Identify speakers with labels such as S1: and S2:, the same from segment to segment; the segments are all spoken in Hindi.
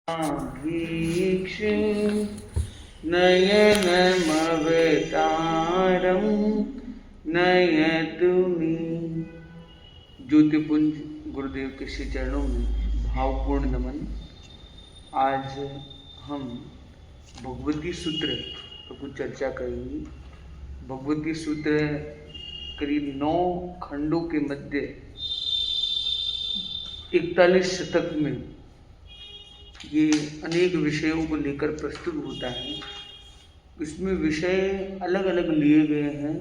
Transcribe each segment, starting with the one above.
S1: भीक्षे नयनमवतारं नयतु मे। ज्योतिपुंज गुरुदेव के श्री चरणों में भावपूर्ण नमन। आज हम भगवती सूत्र पर कुछ चर्चा करेंगे। भगवती सूत्र करीब 9 खंडों के मध्य 41 शतक में ये अनेक विषयों को लेकर प्रस्तुत होता है। इसमें विषय अलग अलग लिए गए हैं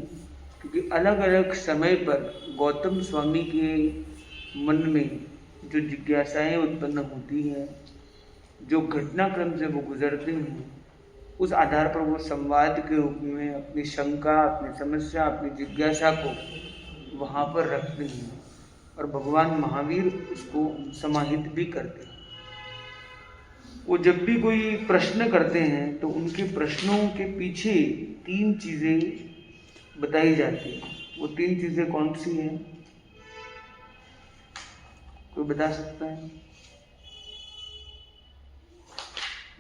S1: क्योंकि अलग अलग समय पर गौतम स्वामी के मन में जो जिज्ञासाएं उत्पन्न होती हैं, जो घटनाक्रम से वो गुजरते हैं, उस आधार पर वो संवाद के रूप में अपनी शंका, अपनी समस्या, अपनी जिज्ञासा को वहाँ पर रखते हैं और भगवान महावीर उसको समाहित भी करते हैं। वो जब भी कोई प्रश्न करते हैं तो उनके प्रश्नों के पीछे 3 चीज़ें बताई जाती हैं। वो 3 चीज़ें कौन सी हैं? कोई बता सकता है?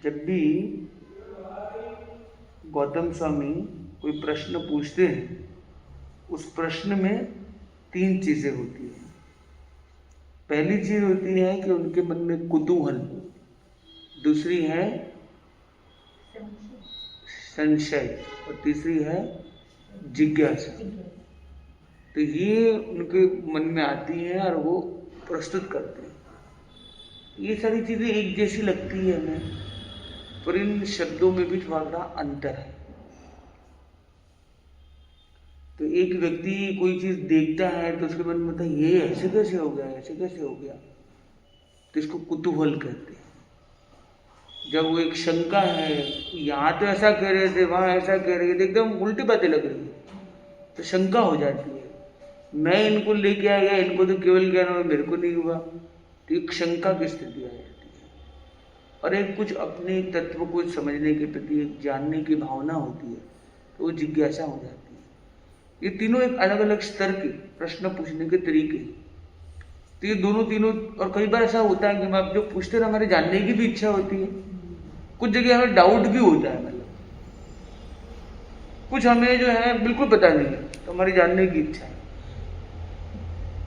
S1: जब भी गौतम स्वामी कोई प्रश्न पूछते हैं, उस प्रश्न में 3 चीज़ें होती हैं। पहली चीज़ होती है कि उनके मन में कुतूहल, दूसरी है संशय और तीसरी है जिज्ञासा। तो ये उनके मन में आती हैं और वो प्रस्तुत करते हैं। ये सारी चीज़ें एक जैसी लगती है हमें, पर इन शब्दों में भी थोड़ा सा अंतर है। तो एक व्यक्ति कोई चीज़ देखता है तो उसके मन में होता है ये ऐसे कैसे हो गया, ऐसे कैसे हो गया, तो इसको कुतूहल कहते हैं। जब वो एक शंका है, यहाँ तो ऐसा कह रहे थे, वहाँ ऐसा कह रहे थे, एकदम उल्टी बातें लग रही है, तो शंका हो जाती है। मैं इनको लेके आ गया, इनको तो केवल ज्ञान हुआ, मेरे को नहीं हुआ, तो एक शंका की स्थिति आ जाती है। और एक कुछ अपने तत्व को समझने के प्रति एक जानने की भावना होती है, तो वो जिज्ञासा हो जाती है। ये तीनों एक अलग अलग स्तर के प्रश्न पूछने के तरीके। तो ये दोनों तीनों, और कई बार ऐसा होता है कि हम आप जो पूछते हैं हमारे जानने की भी इच्छा होती है, कुछ जगह हमें डाउट भी होता है, मतलब कुछ हमें जो है बिल्कुल पता नहीं है तो हमारी जानने की इच्छा है।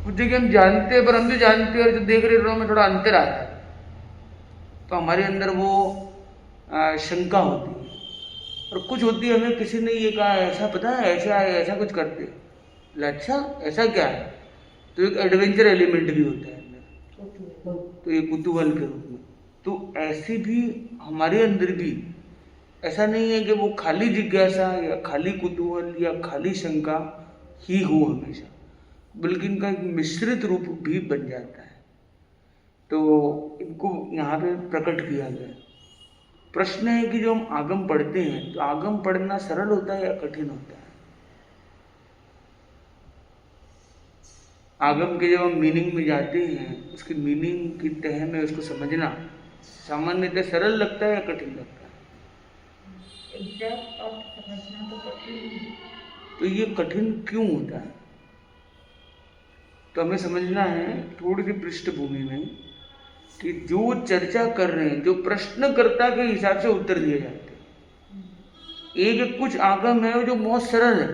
S1: कुछ जगह हम जानते हैं पर हम जो जानते हैं और जो देख रहे हैं में थोड़ा अंतर आता है, तो हमारे अंदर वो शंका होती है। और कुछ होती है हमें किसी ने ये कहा ऐसा पता है, ऐसा है, ऐसा कुछ करते हैं, अच्छा ऐसा क्या है, तो एक एडवेंचर एलिमेंट भी होता है अंदर, तो ये कुतूहल के रूप में। तो ऐसे भी हमारे अंदर भी ऐसा नहीं है कि वो खाली जिज्ञासा या खाली कुतूहल या खाली शंका ही हो हमेशा, बल्कि इनका एक मिश्रित रूप भी बन जाता है। तो इनको यहाँ पे प्रकट किया गया। प्रश्न है कि जो हम आगम पढ़ते हैं, तो आगम पढ़ना सरल होता है या कठिन होता है? आगम के जब हम मीनिंग में जाते हैं, उसकी मीनिंग की तह में उसको समझना सामान्यतः सरल लगता है या कठिन लगता है?
S2: एग्जैक्ट और समझना तो कठिन।
S1: तो ये कठिन क्यों होता है? तो हमें समझना है थोड़ी सी पृष्ठभूमि में कि जो चर्चा कर रहे हैं, जो प्रश्नकर्ता के हिसाब से उत्तर दिए जाते हैं। एक कुछ आगम है जो बहुत सरल है,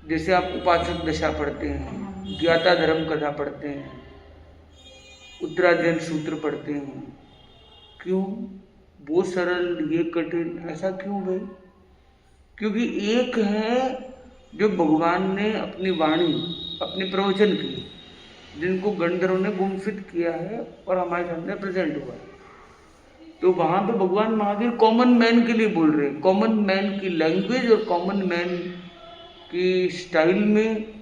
S1: जैसे आप उपासक दशा पढ़ते हैं, ज्ञाता धर्म कथा पढ़ते हैं, उत्तराध्ययन सूत्र पढ़ते हैं। क्यों वो सरल, ये कठिन, ऐसा क्यों भाई? क्योंकि एक है जो भगवान ने अपनी वाणी, अपने प्रवचन की, जिनको गंधर्वों ने गुम्फित किया है और हमारे सामने प्रेजेंट हुआ है। तो वहाँ पे भगवान महावीर कॉमन मैन के लिए बोल रहे हैं, कॉमन मैन की लैंग्वेज और कॉमन मैन की स्टाइल में,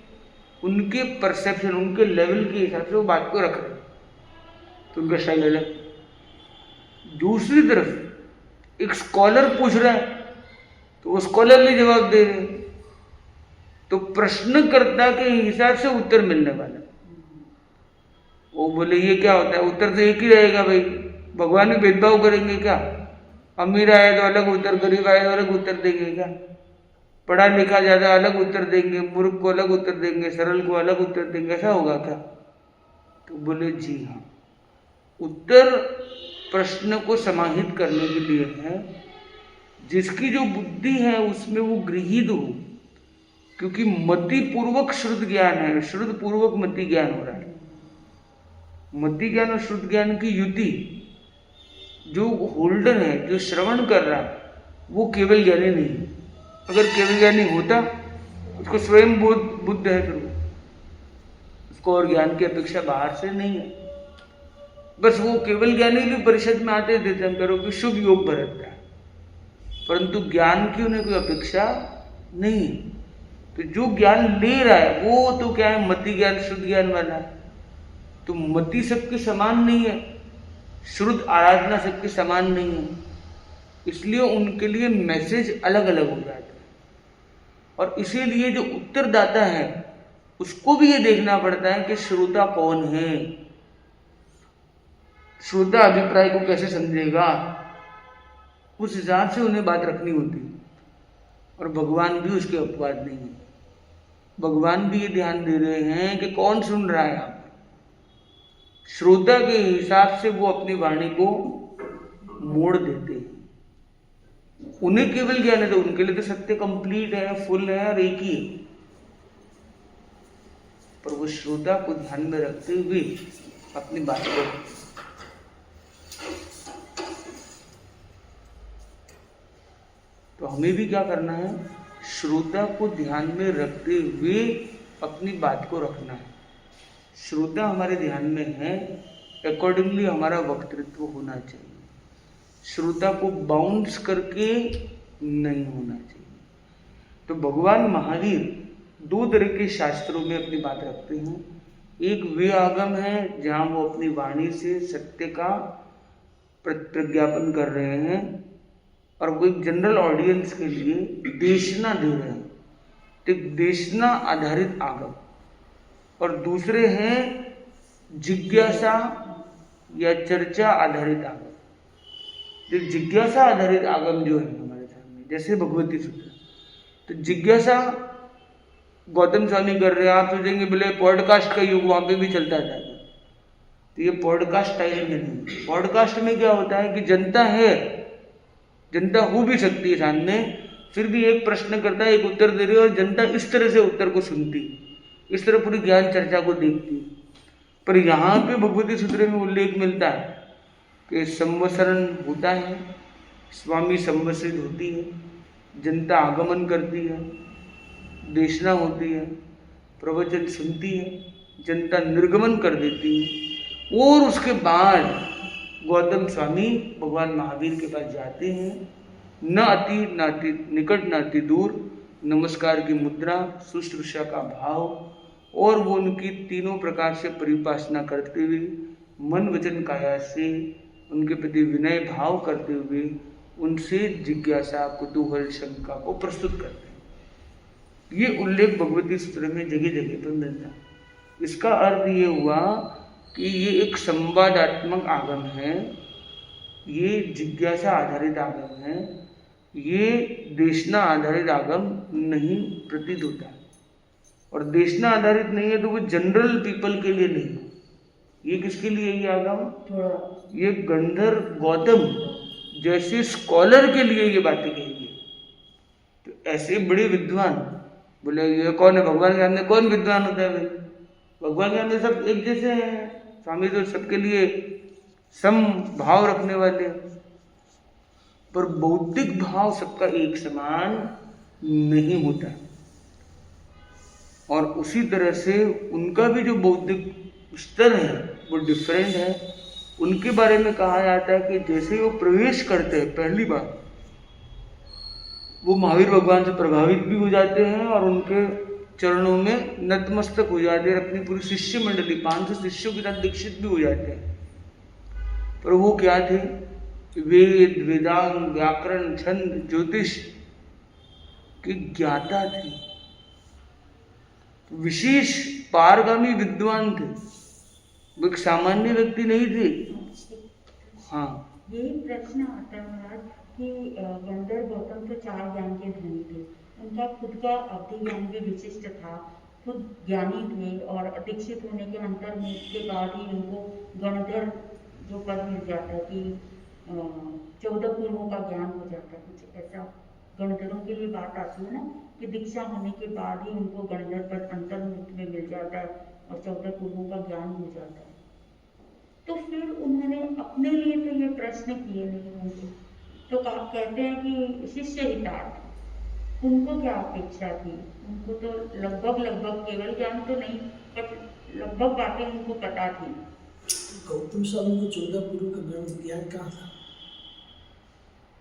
S1: उनके परसेप्शन, उनके लेवल के हिसाब से वो बात को रख रहे हैं, तो उनका स्टाइल अलग। दूसरी तरफ एक स्कॉलर पूछ रहा है तो वो स्कॉलरली जवाब दे रहे हैं, तो प्रश्नकर्ता के हिसाब से उत्तर मिलने वाला। वो बोले ये क्या होता है, उत्तर तो एक ही रहेगा भाई, भगवान भी भेदभाव करेंगे क्या? अमीर आए तो अलग उत्तर, गरीब आए तो अलग उत्तर देंगे क्या? पढ़ा लिखा ज़्यादा अलग उत्तर देंगे, मूर्ख को अलग उत्तर देंगे, सरल को अलग उत्तर देंगे, ऐसा होगा क्या? तो बोले जी हाँ, उत्तर प्रश्न को समाहित करने के लिए है, जिसकी जो बुद्धि है उसमें वो गृहीत हो, क्योंकि मति पूर्वक श्रुत ज्ञान है, श्रुत पूर्वक मति ज्ञान हो रहा है। मति ज्ञान और श्रुत ज्ञान की युति, जो होल्डर है, जो श्रवण कर रहा है, वो केवल ज्ञानी नहीं है। अगर केवल ज्ञानी होता, उसको स्वयं बुद्ध है, फिर उसको और ज्ञान की अपेक्षा बाहर से नहीं है। बस वो केवल ज्ञानी भी परिषद में आते तीर्थंकरों की शुभ योग बरतता है, परंतु ज्ञान की उन्हें कोई अपेक्षा नहीं है। तो जो ज्ञान ले रहा है वो तो क्या है, मति ज्ञान शुद्ध ज्ञान वाला है। तो मति सबके समान नहीं है, श्रुत आराधना सबके समान नहीं है, इसलिए उनके लिए मैसेज अलग अलग हो जाता है। और इसीलिए जो उत्तरदाता है उसको भी ये देखना पड़ता है कि श्रोता कौन है, श्रोता अभिप्राय को कैसे समझेगा, उस हिसाब से उन्हें बात रखनी होती है। और भगवान भी उसके अपवाद नहीं है। भगवान भी ये ध्यान दे रहे हैं कि कौन सुन रहा है। आप श्रोता के हिसाब से वो अपनी वाणी को मोड़ देते हैं। उन्हें केवल ज्ञान है तो उनके लिए तो सत्य कंप्लीट है, फुल है और एक ही है, पर वो श्रोता को ध्यान में रखते हुए अपनी बात को, तो हमें भी क्या करना है, श्रोता को ध्यान में रखते हुए अपनी बात को रखना है। श्रोता हमारे ध्यान में है, अकॉर्डिंगली हमारा वक्तृत्व होना चाहिए। श्रोता को बाउंस करके नहीं होना चाहिए। तो भगवान महावीर दो तरह के शास्त्रों में अपनी बात रखते हैं। एक वे आगम है जहाँ वो अपनी वाणी से सत्य का प्रज्ञापन कर रहे हैं, और वो एक जनरल ऑडियंस के लिए देशना दे रहे हैं, तो देशना आधारित आगम। और दूसरे हैं जिज्ञासा या चर्चा आधारित आगम। जो जिज्ञासा आधारित आगम जो है हमारे सामने, जैसे भगवती सूत्र, तो जिज्ञासा गौतम स्वामी कर रहे हैं। आप सोचेंगे बोले पॉडकास्ट का युग, वहां पे भी चलता था, तो ये पॉडकास्ट स्टाइल में नहीं। पॉडकास्ट में क्या होता है कि जनता है, जनता हो भी सकती है सामने, फिर भी एक प्रश्न करता है, एक उत्तर दे रही है, और जनता इस तरह से उत्तर को सुनती, इस तरह पूरी ज्ञान चर्चा को देखती। पर यहाँ पे भगवती सूत्र में उल्लेख मिलता है कि संवसरण होता है, स्वामी संवसित होती है, जनता आगमन करती है, देशना होती है, प्रवचन सुनती है, जनता निर्गमन कर देती है, और उसके बाद गौतम स्वामी भगवान महावीर के पास जाते हैं। न अति न अति निकट न अति दूर, नमस्कार की मुद्रा, शुश्रूषा का भाव, और वो उनकी तीनों प्रकार से परिपासना करते हुए मन वचन काया से उनके प्रति विनय भाव करते हुए उनसे जिज्ञासा कुतूहल शंका को प्रस्तुत करते हैं। ये उल्लेख भगवती सूत्र में जगह जगह पर मिलता है। इसका अर्थ ये हुआ कि ये एक संवादात्मक आगम है, ये जिज्ञासा आधारित आगम है, ये देशना आधारित आगम नहीं प्रतीत होता है। और देशना आधारित नहीं है तो वो जनरल पीपल के लिए नहीं है। ये किसके लिए ये आगम? ये गंधर्व गौतम जैसे स्कॉलर के लिए ये बातें कही। तो ऐसे बड़े विद्वान, बोले ये कौन है? भगवान के सामने कौन विद्वान होता है भाई? भगवान के सामने सब एक जैसे हैं। स्वामी तो सबके लिए सम भाव रखने वाले, पर बौद्धिक भाव सबका एक समान नहीं होता। और उसी तरह से उनका भी जो बौद्धिक स्तर है वो डिफरेंट है। उनके बारे में कहा जाता है कि जैसे वो प्रवेश करते हैं पहली बार, वो महावीर भगवान से प्रभावित भी हो जाते हैं और उनके चरणों में नतमस्तक हो जाते हैं। अपनी पूरी शिष्य मंडली 500 शिष्यों के साथ दीक्षित भी हो जाते हैं। पर वो क्या थे? वेद, वेदांग, व्याकरण, छंद, ज्योतिष के ज्ञाता थे, विशेष पारगामी विद्वान थे, वो एक सामान्य व्यक्ति नहीं थे। हाँ,
S2: यही प्रश्न आता है महाराज कि गंधर्व गौतम तो 4 ज्ञान के धनी थे, उनका खुद का अवधि ज्ञान भी विशिष्ट था, खुद ज्ञानी थे और दीक्षित होने के अंतर में के बाद ही उनको गणधर जो पद मिल जाता है कि 14 पूर्वों का ज्ञान हो जाता है, कुछ ऐसा गणधरों के लिए बात आती है ना कि दीक्षा होने के बाद ही उनको गणधर पद अंतर्मुख में मिल जाता है और 14 पूर्वों का ज्ञान हो जाता है। तो फिर उन्होंने अपने लिए तो ये प्रश्न किए नहीं होंगे, तो कहते हैं कि शिष्य हितार्थ, उनको क्या अपेक्षा थी? उनको तो लगभग केवल ज्ञान तो नहीं, पर लगभग बातें उनको पता थी।
S3: गौतम स्वामी को 14 गुरु का ज्ञान कहाँ था?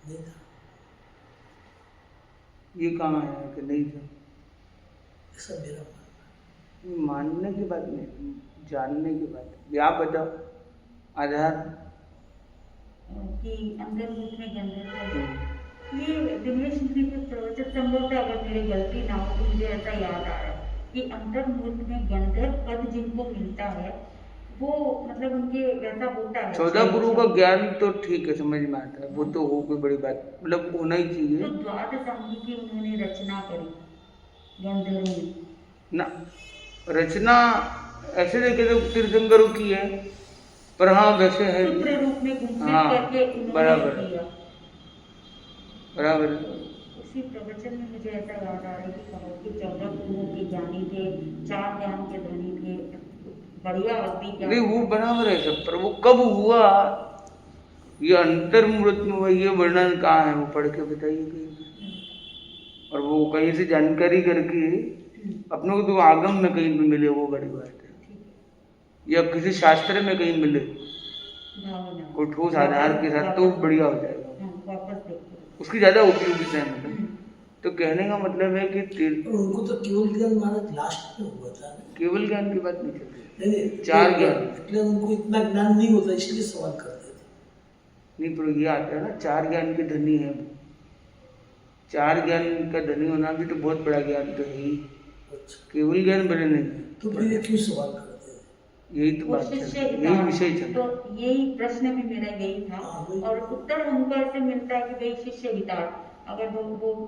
S3: नहीं था।
S1: ये कहाँ है कि नहीं था?
S3: ऐसा मेरा मानना है।
S1: मानने की बात नहीं, जानने की बात है। आप बताओ आधार
S2: कि अंतर्मुख में गंधर्व है। ये दिनेश जी के प्रवचन संभवतः, अगर मेरी गलती ना हो तो मुझे ऐसा याद आ रहा है कि अंतर्मुख में गंधर्व पद जिनको मिलता है वो मतलब उनके वैसा होता है।
S1: 14 गुरु का ज्ञान तो ठीक है, समझ में आता है, वो तो हो कोई बड़ी बात, मतलब होना ही चाहिए।
S2: तो द्वादश अंगी की उन्होंने रचना करी गंधर्व में
S1: ना, रचना ऐसे देखे तो तीर्थंकरों की है, पर हाँ वैसे है
S2: सूत्र रूप में गुंफित
S1: हाँ,
S2: करके उन्होंने
S1: बराबर
S2: किया।
S1: बराबर।
S2: उसी प्रवचन में मुझे ऐसा याद आ रहा है कि कहा कि 14 गुरुओं के ज्ञानी थे, 4 ज्ञान के धनी थे, बढ़िया अवधि ज्ञान।
S1: नहीं वो बराबर है सब, पर वो कब हुआ, ये अंतर्मुहूर्त में हुआ, ये वर्णन कहाँ है? वो पढ़ के बताइए कहीं। और वो कहीं से जानकारी करके अपनों को तो आगम में कहीं भी मिले, वो बड़ी बात है, या किसी शास्त्र में कहीं मिले कोई ठोस आधार के साथ, तो बढ़िया हो जाएगा, उसकी ज्यादा उपयोगिता है। मतलब तो कहने का मतलब है कि
S3: उनको तो केवल ज्ञान महाराज लास्ट में हुआ था।
S1: केवल ज्ञान की बात नहीं चल रही,
S3: नहीं
S1: 4 ज्ञान,
S3: इसलिए उनको इतना ज्ञान नहीं होता, इसलिए सवाल करते थे।
S1: नहीं, पर ये आता है ना 4 ज्ञान के धनी है। 4 ज्ञान का धनी होना भी तो बहुत बड़ा ज्ञान तो है ही, केवल ज्ञान बड़े नहीं।
S3: तो फिर ये क्यों सवाल करते हैं?
S1: यही तो बात चल रही है, यही विषय चल रहा है।
S2: तो यही प्रश्न भी मेरा यही था, और उत्तर हमको ऐसे मिलता है कि भाई शिष्य हितार्थ। अगर वो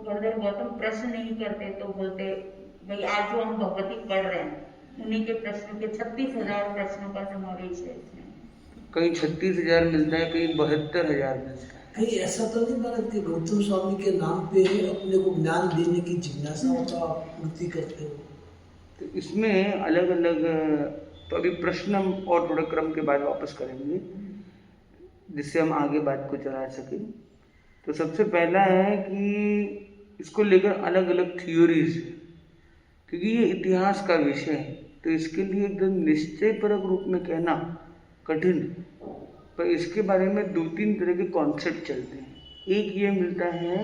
S2: गणधर गौतम प्रश्न नहीं करते तो बोलते भाई आज जो हम भगवती पढ़ रहे हैं उन्हीं के प्रश्नों के 36,000 प्रश्नों का समावेश है इसमें।
S1: कहीं 36,000 मिलता है, कहीं 72,000 मिलता है।
S3: कहीं ऐसा तो नहीं भारत के गौतम स्वामी के नाम पे अपने को ज्ञान देने की जिज्ञासाओं का पूर्ति करते हो?
S1: तो इसमें अलग अलग, तो अभी प्रश्न हम और थोड़े क्रम के बाद वापस करेंगे जिससे हम आगे बात को चला सकें। तो सबसे पहला है कि इसको लेकर अलग अलग थियोरीज है, क्योंकि ये इतिहास का विषय है, तो इसके लिए एकदम निश्चयपरक रूप में कहना कठिन है। पर इसके बारे में 2-3 तरह के कॉन्सेप्ट चलते हैं। एक ये मिलता है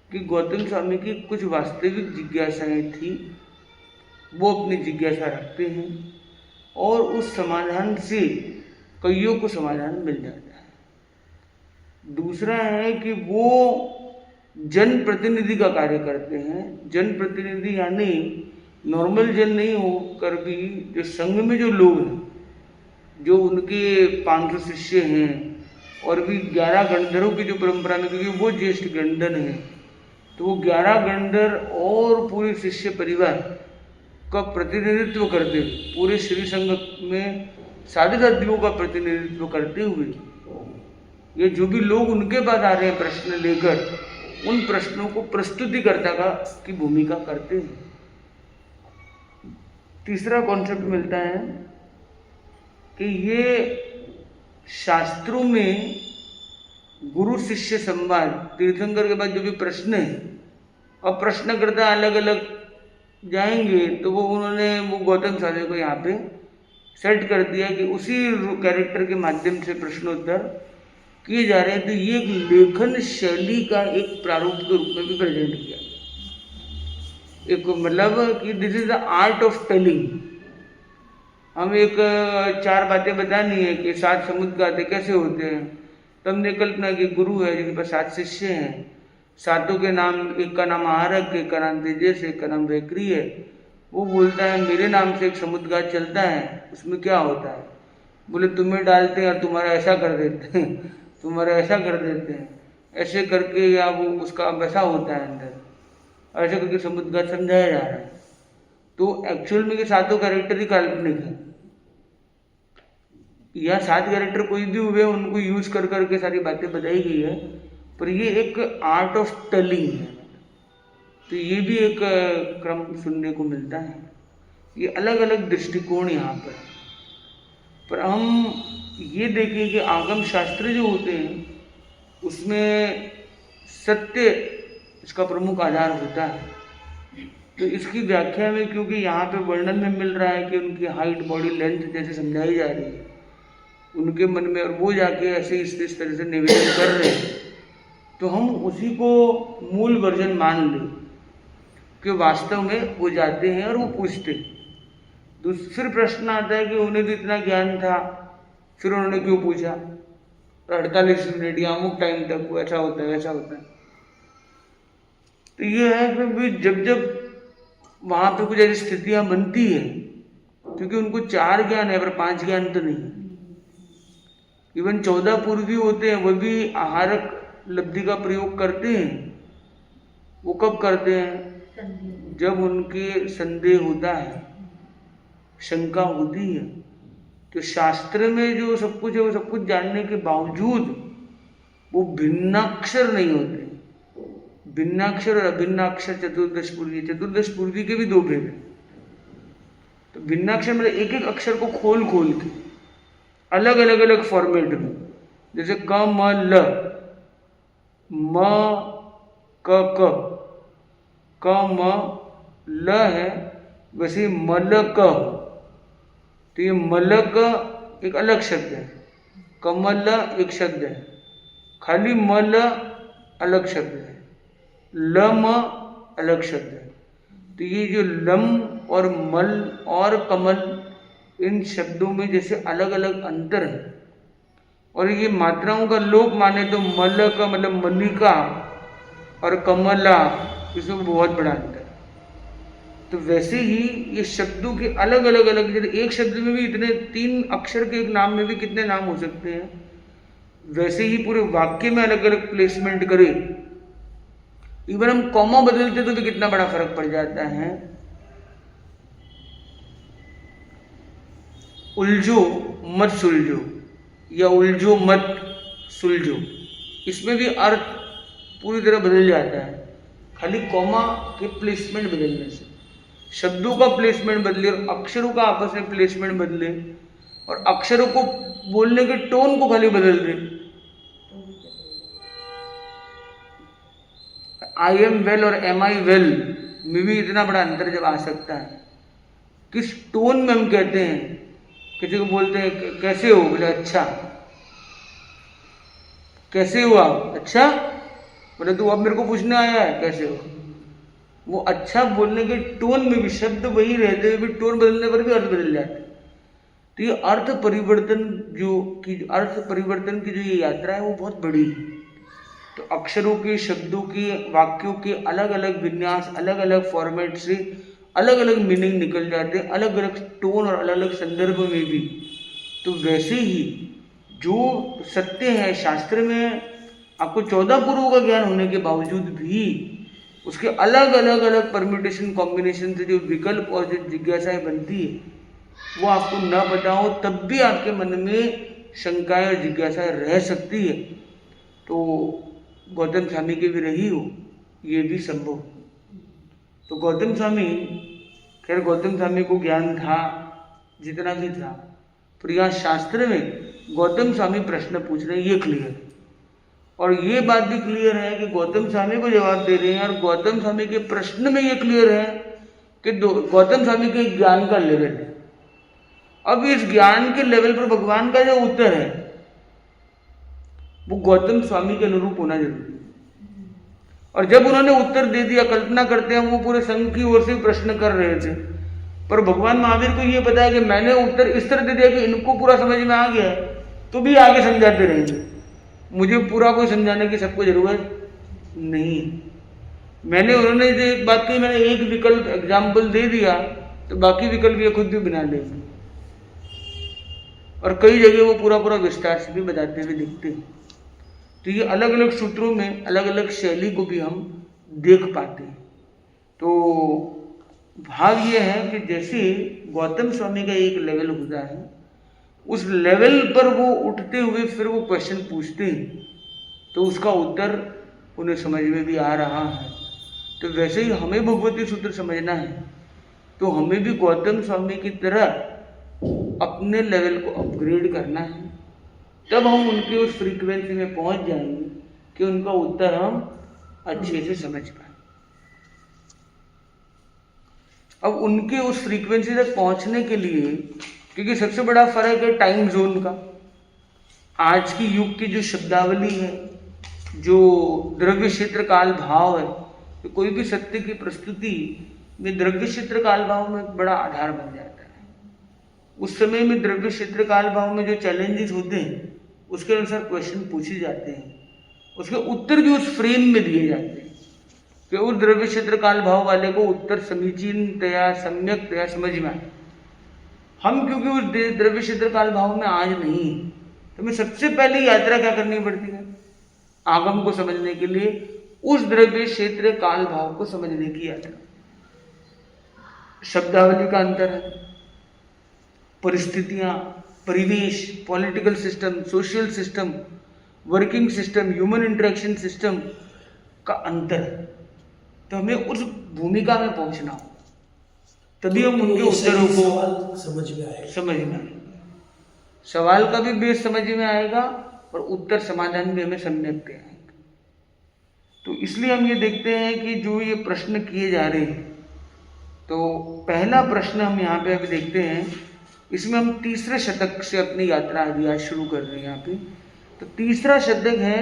S1: कि गौतम स्वामी की कुछ वास्तविक जिज्ञासाएं थी, वो अपनी जिज्ञासा रखते हैं और उस समाधान से कईयों को समाधान मिल जाता है। दूसरा है कि वो जन प्रतिनिधि का कार्य करते हैं। जन प्रतिनिधि यानी नॉर्मल जन नहीं होकर भी जो संघ में जो लोग हैं, जो उनके 500 शिष्य हैं, और भी 11 गणधरों की जो परंपरा में, क्योंकि वो ज्येष्ठ गणधर हैं, तो वो 11 गणधर और पूरे शिष्य परिवार का प्रतिनिधित्व करते हुए, पूरे श्री संघ में साधुओं का प्रतिनिधित्व करते हुए, ये जो भी लोग उनके पास आ रहे हैं प्रश्न लेकर, उन प्रश्नों को प्रस्तुतिकर्ता की भूमिका करते हैं। तीसरा कॉन्सेप्ट मिलता है कि ये शास्त्रों में गुरु शिष्य संवाद, तीर्थंकर के बाद जो भी प्रश्न है, अब प्रश्नकर्ता अलग अलग जाएंगे, तो वो उन्होंने वो गौतम स्वामी को यहाँ पे सेट कर दिया कि उसी कैरेक्टर के माध्यम से प्रश्नोत्तर किए जा रहे हैं। तो ये एक लेखन शैली का एक प्रारूप के रूप में भी प्रेजेंट किया, एक मतलब कि this is the art of telling. हम एक 4 बातें बतानी है कि 7 समुद्र गाते कैसे होते हैं, तो हमने कल्पना की गुरु है जिनके पास 7 शिष्य हैं, 7 के नाम, एक का नाम आहारक, एक का नाम तेजस, एक का नाम वैक्री है। वो बोलता है मेरे नाम से एक समुद्र घाट चलता है, उसमें क्या होता है? बोले तुम्हें डालते हैं और तुम्हारा ऐसा कर देते हैं, तुम्हारा ऐसा कर देते हैं, ऐसे करके, या वो उसका वैसा होता है अंदर, ऐसे करके समुद्र घाट समझाया जा रहा है। तो एक्चुअल में ये 7 कैरेक्टर ही काल्पनिक है। या 7 कैरेक्टर कोई भी हुए उनको यूज कर करके सारी बातें बताई गई है, पर ये एक आर्ट ऑफ टेलिंग है। तो ये भी एक क्रम सुनने को मिलता है। ये अलग अलग दृष्टिकोण यहाँ पर हम ये देखें कि आगम शास्त्र जो होते हैं उसमें सत्य इसका प्रमुख आधार होता है। तो इसकी व्याख्या में क्योंकि यहाँ पे वर्णन में मिल रहा है कि उनकी हाइट, बॉडी लेंथ जैसे समझाई जा रही है उनके मन में, और वो जाके ऐसे इस तरह से निवेदन कर रहे हैं, तो हम उसी को मूल वर्जन मान लें कि वास्तव में वो जाते हैं और वो पूछते हैं। फिर प्रश्न आता है कि उन्हें तो इतना ज्ञान था, फिर उन्होंने क्यों पूछा? 48 मिनट या अमुक टाइम तक वो ऐसा होता है वैसा होता है। तो ये है कि जब जब वहाँ पे कुछ ऐसी स्थितियाँ बनती है, क्योंकि उनको 4 ज्ञान है पर 5 ज्ञान तो नहीं। इवन 14 पूर्वी होते हैं वो भी आहारक लब्धि का प्रयोग करते हैं। वो कब करते हैं? जब उनके संदेह होता है, शंका होती है। तो शास्त्र में जो सब कुछ है वो सब कुछ जानने के बावजूद वो भिन्नाक्षर नहीं होते। भिन्नाक्षर और अभिन्नाक्षर चतुर्दश पूर्वी के भी 2 भेद हैं। तो भिन्नाक्षर मतलब एक एक अक्षर को खोल खोल के अलग अलग अलग फॉर्मेट में, जैसे क म ल, म क म ल है, वैसे मलक। तो ये मलक एक अलग शब्द है, कमल एक शब्द है, खाली मल अलग शब्द है, लम अलग शब्द है। तो ये जो लम और मल और कमल, इन शब्दों में जैसे अलग अलग अंतर है। और ये मात्राओं का लोप माने तो मल का मतलब मल्लिका और कमला, इसमें बहुत बड़ा अंतर है। तो वैसे ही ये शब्दों के अलग अलग जैसे एक शब्द में भी इतने 3 अक्षर के एक नाम में भी कितने नाम हो सकते हैं, वैसे ही पूरे वाक्य में अलग अलग प्लेसमेंट करें। इवन हम कॉमा बदलते तो भी कितना बड़ा फर्क पड़ जाता है। उलझो मत सुलझो या उलझो मत सुलझो, इसमें भी अर्थ पूरी तरह बदल जाता है खाली कॉमा के प्लेसमेंट बदलने से। शब्दों का प्लेसमेंट बदले और अक्षरों का आपस में प्लेसमेंट बदले और अक्षरों को बोलने के टोन को खाली बदल दे। आई एम वेल और एम आई वेल में भी इतना बड़ा अंतर जब आ सकता है। किस टोन में हम कहते हैं, किसी को बोलते हैं कैसे हो, बोले अच्छा, कैसे हो आप, अच्छा, बोले तू अब मेरे को पूछने आया है कैसे हो। वो अच्छा बोलने के टोन में भी शब्द वही रहते हुए भी टोन बदलने पर भी अर्थ बदल जाते हैं। तो ये अर्थ परिवर्तन की जो ये यात्रा है वो बहुत बड़ी है। तो अक्षरों के, शब्दों के, वाक्यों के अलग अलग विन्यास, अलग अलग फॉर्मेट से अलग अलग मीनिंग निकल जाते हैं, अलग अलग टोन और अलग अलग संदर्भ में भी। तो वैसे ही जो सत्य है, शास्त्र में आपको 14 पूर्वों का ज्ञान होने के बावजूद भी उसके अलग अलग परम्यूटेशन कॉम्बिनेशन से जो विकल्प और जो जिज्ञासाएं बनती है वो आपको न पता हो, तब भी आपके मन में शंकाएं और जिज्ञासाएं रह सकती है। तो गौतम स्वामी के भी रही हो, ये भी संभव। तो गौतम स्वामी, खैर गौतम स्वामी को ज्ञान था जितना भी था, पर यहाँ शास्त्र में गौतम स्वामी प्रश्न पूछ रहे हैं, ये क्लियर है। और ये बात भी क्लियर है कि गौतम स्वामी को जवाब दे रहे हैं, और गौतम स्वामी के प्रश्न में ये क्लियर है कि गौतम स्वामी के ज्ञान का लेवल है। अब इस ज्ञान के लेवल पर भगवान का जो उत्तर है वो गौतम स्वामी के अनुरूप होना जरूरी है। और जब उन्होंने उत्तर दे दिया, कल्पना करते हैं वो पूरे संघ की ओर से प्रश्न कर रहे थे, पर भगवान महावीर को ये पता है कि मैंने उत्तर इस तरह दे दिया कि इनको पूरा समझ में आ गया है, तो भी आगे समझाते रहेंगे। मुझे पूरा कोई समझाने की सबको जरूरत नहीं है। उन्होंने जो एक बात की, मैंने एक विकल्प एग्जाम्पल दे दिया तो बाकी विकल्प ये खुद भी बना लेंगे। और कई जगह वो पूरा विस्तार से भी बताते हुए दिखते हैं। तो ये अलग अलग सूत्रों में अलग अलग शैली को भी हम देख पाते हैं। तो भाव ये है कि जैसे गौतम स्वामी का एक लेवल होता है, उस लेवल पर वो उठते हुए फिर वो क्वेश्चन पूछते हैं, तो उसका उत्तर उन्हें समझ में भी आ रहा है। तो वैसे ही हमें भगवती सूत्र समझना है, तो हमें भी गौतम स्वामी की तरह अपने लेवल को अपग्रेड करना है, तब हम उनके उस फ्रीक्वेंसी में पहुंच जाएंगे कि उनका उत्तर हम अच्छे से समझ पाए। अब उनके उस फ्रीक्वेंसी तक पहुंचने के लिए, क्योंकि सबसे बड़ा फर्क है टाइम जोन का। आज की युग की जो शब्दावली है, जो द्रव्य क्षेत्र काल भाव है, तो कोई भी सत्य की प्रस्तुति में द्रव्य क्षेत्र काल भाव में एक बड़ा आधार बन जाता है। उस समय में द्रव्य क्षेत्र काल भाव में जो चैलेंजेस होते हैं, उसके अनुसार क्वेश्चन पूछे जाते हैं, उसके उत्तर भी उस फ्रेम में दिए जाते हैं कि उस द्रव्य क्षेत्र काल भाव वाले को उत्तर समीचीनतया सम्यकतया समझ में आए। हम क्योंकि उस द्रव्य क्षेत्र काल भाव में आज नहीं, तो हमें सबसे पहले यात्रा क्या करनी पड़ती है? आगम को समझने के लिए उस द्रव्य क्षेत्र काल भाव को समझने की यात्रा। शब्दावली का अंतर है, परिस्थितियां, परिवेश, political system, social system, working system, human interaction system का अंतर है। तो हमें उस भूमिका में पहुंचना हो, तभी हम उनके उत्तरों को
S3: समझ में आएगा।
S1: सवाल का भी बेस समझ में आएगा और उत्तर समाधान भी हमें सम्यक आएगा। तो इसलिए हम ये देखते हैं कि जो ये प्रश्न किए जा रहे हैं, तो पहला प्रश्न हम यहाँ पे अभी देखते हैं, इसमें हम तीसरे शतक से अपनी यात्रा अभी आज शुरू कर रहे हैं। यहाँ पे तो तीसरा शतक है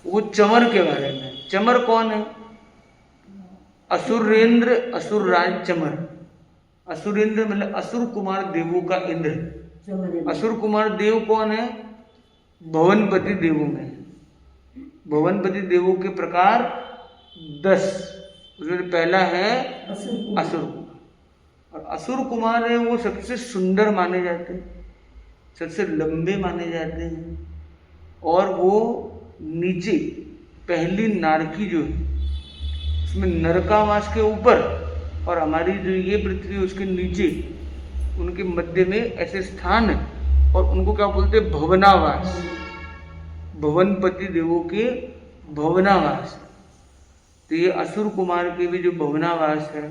S1: वो चमर के बारे में। चमर कौन है? असुरेंद्र, असुरराज चमर। असुरेंद्र मतलब असुर कुमार देवों का इंद्र। असुर कुमार देव कौन है? भवनपति देवों में। भवनपति देवों के प्रकार 10, उसमें पहला है असुर कुमार। और असुर कुमार है वो सबसे सुंदर माने जाते हैं, सबसे लंबे माने जाते हैं, और वो नीचे पहली नारकी जो है उसमें नरकावास के ऊपर, और हमारी जो ये पृथ्वी उसके नीचे, उनके मध्य में ऐसे स्थान है, और उनको क्या बोलते हैं? भवनावास। भवनपति देवों के भवनावास। तो ये असुर कुमार के भी जो भवनावास है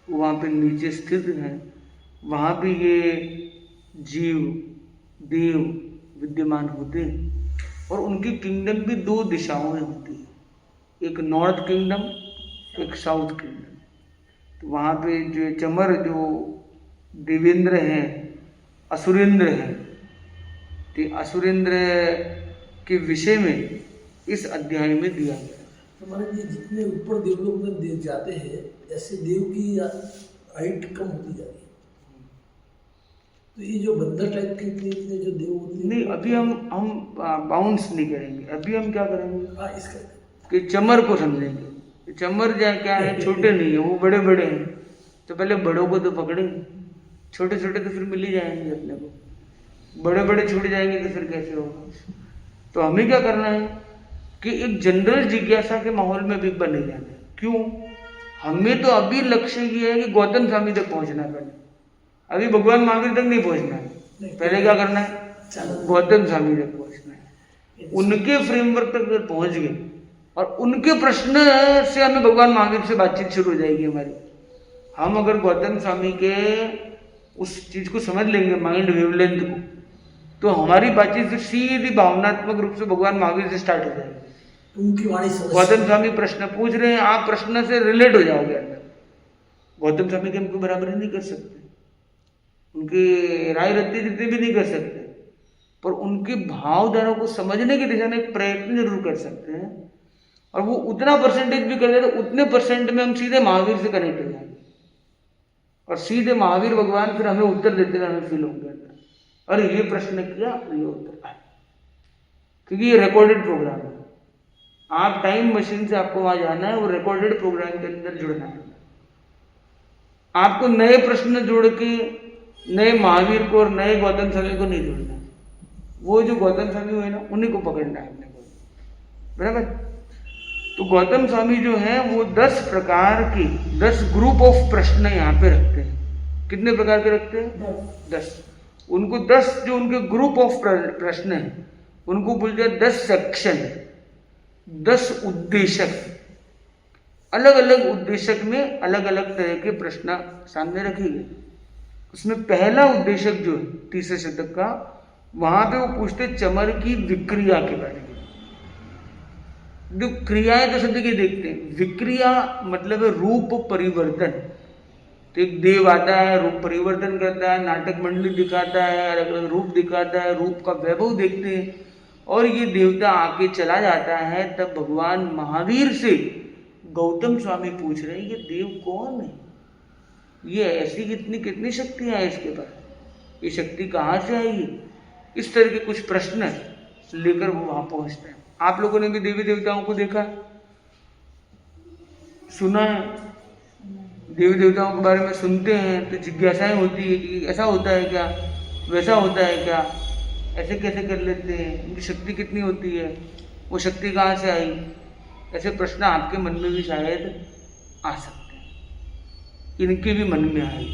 S1: वो वहाँ पे नीचे स्थित है। वहाँ भी ये जीव देव विद्यमान होते हैं, और उनकी किंगडम भी 2 दिशाओं में होती है, एक नॉर्थ किंगडम, एक साउथ किंगडम। तो वहाँ पे जो चमर जो देवेंद्र हैं, असुरेंद्र हैं, तो असुरेंद्र के विषय में इस अध्याय में दिया गया।
S3: तो महाराज, ये जितने ऊपर देवलोक में देव जाते हैं, ऐसे देव की हाइट कम होती जा रही है। तो ये जो बंदर टाइप के इतने जो देव होते हैं,
S1: नहीं, अभी हम बाउंस नहीं करेंगे। अभी हम क्या करेंगे
S3: इसका
S1: कि चमर को समझेंगे। चमर क्या है? छोटे नहीं है, वो बड़े बड़े हैं। तो पहले बड़ों को तो पकड़ेंगे, छोटे छोटे तो फिर मिल ही जाएंगे अपने को। बड़े बड़े छूट जाएंगे तो फिर कैसे होगा? तो हमें क्या करना है कि एक जनरल जिज्ञासा के माहौल में भी बने जाना है। क्यों? हमें तो अभी लक्ष्य ये है कि गौतम स्वामी तक पहुंचना है। पहले अभी भगवान महावीर तक नहीं पहुंचना है। पहले क्या करना है? गौतम स्वामी तक पहुंचना है। उनके फ्रेमवर्क तक पहुंच गए, और उनके प्रश्न से हमें भगवान महावीर से बातचीत शुरू हो जाएगी हमारी। हम अगर गौतम स्वामी के उस चीज को समझ लेंगे, माइंड वेवलेंथ को, तो हमारी बातचीत फिर सीधी भावनात्मक रूप से भगवान महावीर से स्टार्ट हो जाएगी।
S3: उनकी वाणी
S1: गौतम स्वामी प्रश्न पूछ रहे हैं, आप प्रश्न से रिलेट हो जाओगे अंदर। गौतम स्वामी के हमको बराबरी नहीं कर सकते, उनके राय रत्ती जितने भी नहीं कर सकते, पर उनके भावधारा को समझने की दिशा में एक प्रयत्न जरूर कर सकते हैं। और वो उतना परसेंटेज भी कर देते, उतने परसेंट में हम सीधे महावीर से कनेक्ट हो जाएंगे, और सीधे महावीर भगवान फिर हमें उत्तर देते हुए हमें फील होंगे अंदर, अरे ये प्रश्न किया, ये उत्तर आया। क्योंकि ये रिकॉर्डेड प्रोग्राम है। आप टाइम मशीन से आपको वहां जाना है, वो रिकॉर्डेड प्रोग्राम के अंदर जुड़ना है। आपको नए प्रश्न जोड़ के नए महावीर को और नए गौतम स्वामी को नहीं जोड़ना है। वो जो गौतम स्वामी हुए ना, उन्हीं को पकड़ना है अपने को, बराबर। तो गौतम स्वामी जो है वो 10 प्रकार के 10 ग्रुप ऑफ प्रश्न यहाँ पे रखते हैं। कितने प्रकार के रखते हैं? 10। उनको 10 जो उनके ग्रुप ऑफ प्रश्न हैं उनको बोलते हैं 10 सेक्शन, 10 उद्देशक। अलग अलग उद्देशक में अलग अलग तरह के प्रश्न सामने रखे गए। उसमें पहला उद्देशक जो है तीसरे शतक का, वहां पे वो पूछते चमर की विक्रिया के बारे में। जो क्रियाएं तो शब्द की देखते हैं, विक्रिया मतलब है रूप परिवर्तन। तो एक देव आता है, रूप परिवर्तन करता है, नाटक मंडली दिखाता है, अलग अलग रूप दिखाता है, रूप का वैभव देखते हैं और ये देवता आके चला जाता है। तब भगवान महावीर से गौतम स्वामी पूछ रहे हैं ये देव कौन है, ये ऐसी कितनी शक्तियां हैं इसके पास, ये शक्ति कहाँ से आई है। इस तरह के कुछ प्रश्न लेकर वो वहां पहुंचते हैं। आप लोगों ने भी देवी देवताओं को देखा, सुना है, देवी देवताओं के बारे में सुनते हैं तो जिज्ञासाएं होती है कि ऐसा होता है क्या, वैसा होता है क्या, ऐसे कैसे कर लेते हैं, उनकी शक्ति कितनी होती है, वो शक्ति कहाँ से आई। ऐसे प्रश्न आपके मन में भी शायद आ सकते हैं, इनके भी मन में आए।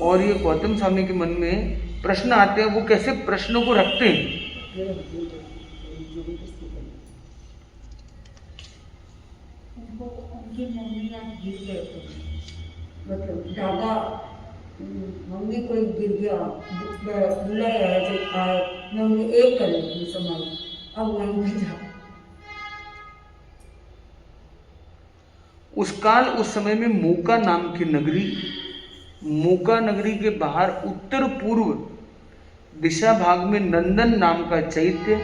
S1: और ये गौतम स्वामी के मन में प्रश्न आते हैं, वो कैसे प्रश्नों को रखते हैं।
S2: उनकी मम्मी गिर गए थे, मतलब दादा मम्मी कोई गिर गया, बुलाया मैं उन्हें एक कर लेती हूँ संभाल, अब वहीं पे जा।
S1: उस काल उस समय में मोका नाम की नगरी, मोका नगरी के बाहर उत्तर पूर्व दिशा भाग में नंदन नाम का चैत्य,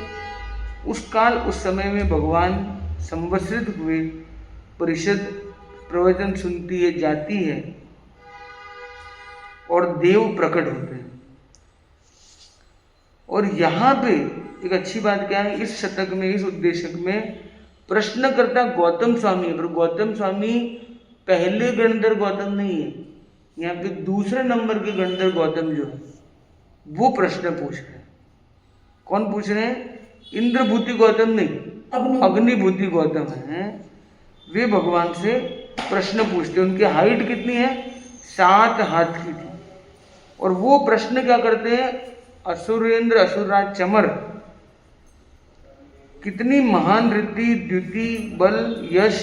S1: उस काल उस समय में भगवान संवत्सरित हुए परिषद प्रवचन सुनती है, जाती है और देव प्रकट होते हैं। और यहाँ पे एक अच्छी बात क्या है, इस शतक में, इस उद्देशक में प्रश्नकर्ता गौतम स्वामी है, पर गौतम स्वामी पहले गणधर गौतम नहीं है, यहाँ पे दूसरे नंबर के गणधर गौतम जो है वो प्रश्न पूछ रहे हैं। कौन पूछ रहे हैं? इंद्रभूति गौतम नहीं, अग्निभूति गौतम है। वे भगवान से प्रश्न पूछते। उनकी हाइट कितनी है? 7 हाथ की थी। और वो प्रश्न क्या करते हैं? असुरेंद्र असुरराज चमर कितनी महान रिद्धि, द्युति, बल, यश,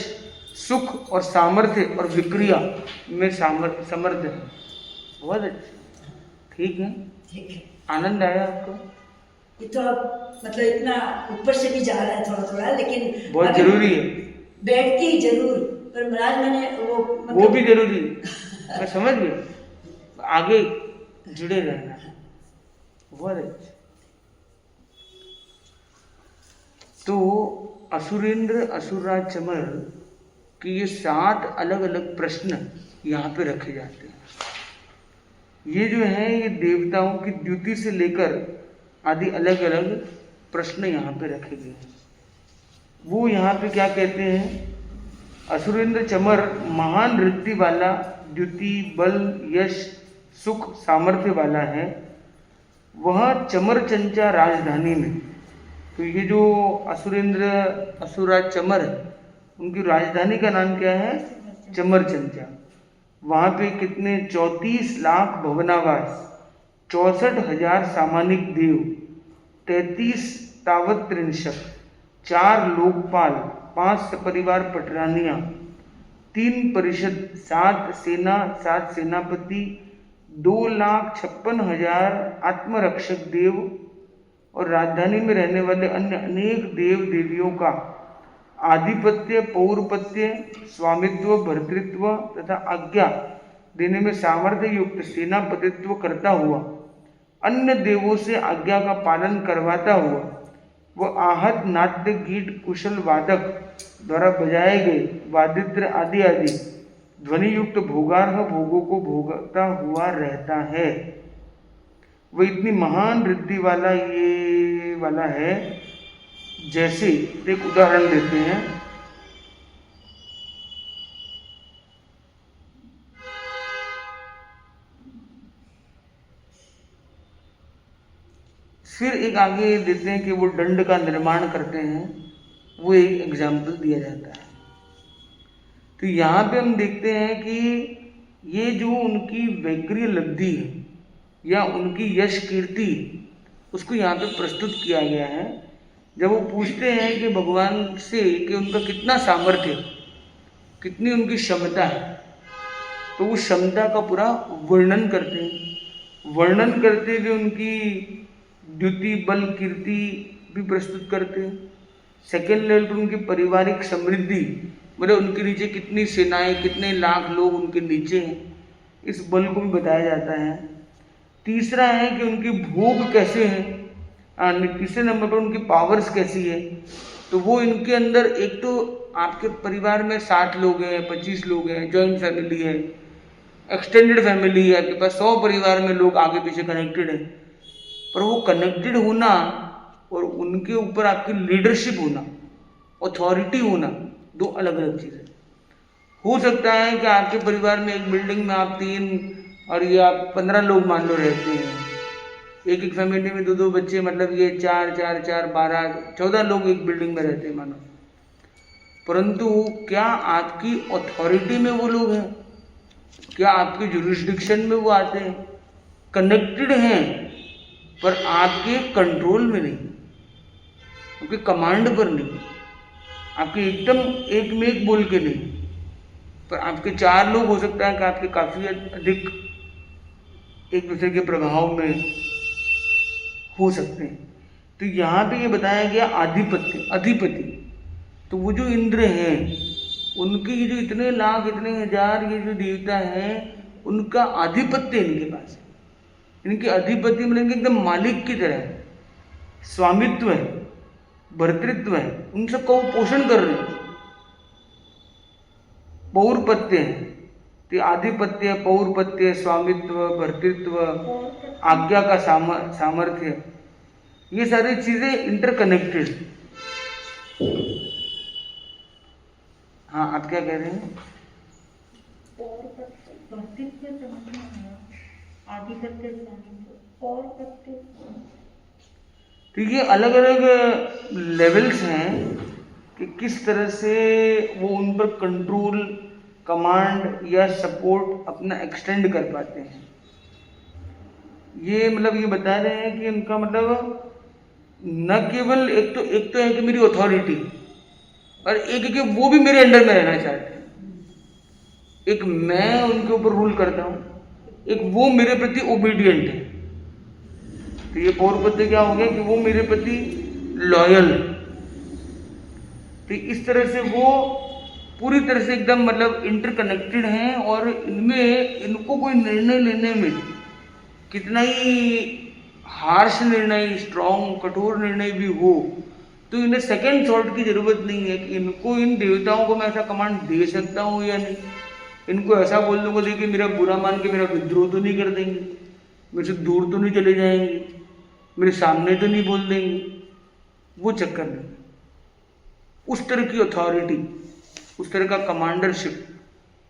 S1: सुख और सामर्थ्य और विक्रिया में समर्थ है। बहुत अच्छा, ठीक है, आनंद आया आपको?
S4: ये तो अब मतलब इतना ऊपर से भी जा रहा है थोड़ा थोड़ा, लेकिन
S1: बहुत जरूरी है।
S4: बैठती जरूर, पर महाराज मैंने
S1: वो भी जरूरी है, मैं समझ गया, आगे जुड़े रहना है। बहुत अच्छा। तो असुरेंद्र असुरराज चमर कि ये 7 अलग अलग प्रश्न यहाँ पे रखे जाते हैं। ये जो है ये देवताओं की द्युति से लेकर आदि अलग अलग प्रश्न यहाँ पे रखे गए हैं। वो यहाँ पे क्या कहते हैं? असुरेंद्र चमर महान रिद्धि वाला, द्युति, बल, यश, सुख, सामर्थ्य वाला है। वह चमर चंचा राजधानी में, तो ये जो असुरेंद्र असुरराज चमर है उनकी राजधानी का नाम क्या है? चमरचंचा। वहाँ पे कितने 34 लाख भवनावास, 64,000 सामानिक देव, 33 तावत त्रिंशक, 4 लोकपाल, 5 सपरिवार पटरानियाँ, 3 परिषद, 7 सेना, 7 सेनापति, 2,56,000 आत्मरक्षक देव और राजधानी में रहने वाले अन्य अनेक देव देवियों का आधिपत्य, पौरपत्य, स्वामित्व, भर्तृत्व तथा आज्ञा देने में सामर्थ्य युक्त सेनापतित्व करता हुआ, अन्य देवों से आज्ञा का पालन करवाता हुआ, वह आहत नाट्य गीत कुशल वादक द्वारा बजाए गए वादित्र आदि आदि ध्वनि युक्त भोगार्ह भोगों को भोगता हुआ रहता है। वो इतनी महान रिद्धि वाला ये वाला है, जैसे एक उदाहरण देते हैं। फिर एक आगे देते हैं कि वो दंड का निर्माण करते हैं, वो एक एग्जाम्पल दिया जाता है। तो यहाँ पे हम देखते हैं कि ये जो उनकी वैग्रीय लब्धि है, या उनकी यश कीर्ति, उसको यहाँ पे प्रस्तुत किया गया है। जब वो पूछते हैं कि भगवान से कि उनका कितना सामर्थ्य, कितनी उनकी क्षमता है, तो उस क्षमता का पूरा वर्णन करते हैं। वर्णन करते हुए उनकी द्युति बल कीर्ति भी प्रस्तुत करते हैं। सेकेंड लेवल पर उनकी पारिवारिक समृद्धि, मतलब उनके नीचे कितनी सेनाएं, कितने लाख लोग उनके नीचे हैं, इस बल को भी बताया जाता है। तीसरा है कि उनके भोग कैसे हैं, तीसरे नंबर पर उनकी पावर्स कैसी है। तो वो इनके अंदर, एक तो आपके परिवार में 60 लोग हैं, 25 लोग हैं, जॉइंट फैमिली है, एक्सटेंडेड फैमिली है, आपके पास 100 परिवार में लोग आगे पीछे कनेक्टेड है, पर वो कनेक्टेड होना और उनके ऊपर आपकी लीडरशिप होना, अथॉरिटी होना, दो अलग अलग चीज़ें। हो सकता है कि आपके परिवार में एक बिल्डिंग में आप 3 और ये आप 15 लोग मान लो रहते हैं, एक एक फैमिली में 2-2 बच्चे, मतलब ये 4 4 4 12 14 लोग एक बिल्डिंग में रहते हैं मानो। परंतु क्या आपकी अथॉरिटी में वो लोग हैं? क्या आपके जुरिस्डिक्शन में वो आते हैं? कनेक्टेड हैं पर आपके कंट्रोल में नहीं, आपके कमांड पर नहीं, आपके एकदम एक में एक बोल के नहीं, पर आपके 4 लोग हो सकता है कि आपके काफ़ी अधिक एक दूसरे के प्रभाव में हो सकते हैं। तो यहाँ पे ये बताया गया आधिपत्य, अधिपति। तो वो जो इंद्र हैं, उनके ये जो इतने लाख, इतने हजार ये जो देवता हैं, उनका आधिपत्य इनके पास है। इनके अधिपति मतलब इनके एकदम मालिक की तरह है, स्वामित्व है, भर्तृत्व है, उन सबका वो पोषण कर रहे हैं। पौरपत्य है, तो आधिपत्य, पौरपत्य, स्वामित्व, भर्तृत्व, आज्ञा का सामर्थ्य, ये सारी चीजें इंटरकनेक्टेड। हाँ, आप क्या कह रहे हैं? तो ये अलग अलग लेवल्स हैं कि किस तरह से वो उन पर कंट्रोल, कमांड या सपोर्ट अपना एक्सटेंड कर पाते हैं। ये मतलब ये बता रहे हैं कि उनका मतलब न केवल एक तो है कि मेरी अथॉरिटी, और एक है कि वो भी मेरे अंडर में रहना चाहते हैं। एक मैं उनके ऊपर रूल करता हूँ, एक वो मेरे प्रति ओबीडियंट है। तो ये पौरपत्य क्या हो गया कि वो मेरे प्रति लॉयल है। तो इस तरह से वो पूरी तरह से एकदम मतलब इंटरकनेक्टेड हैं, और इनमें इनको कोई निर्णय लेने में कितना ही हार्श निर्णय, स्ट्रॉन्ग, कठोर निर्णय भी हो, तो इन्हें सेकंड थॉट की जरूरत नहीं है कि इनको, इन देवताओं को मैं ऐसा कमांड दे सकता हूँ या नहीं। इनको ऐसा बोल दूंगा, देखिए मेरा बुरा मान के मेरा विद्रोह तो नहीं कर देंगे, मेरे से दूर तो नहीं चले जाएंगे, मेरे सामने तो नहीं बोल देंगे, वो चक्कर नहीं। उस तरह की अथॉरिटी, उस तरह का कमांडरशिप,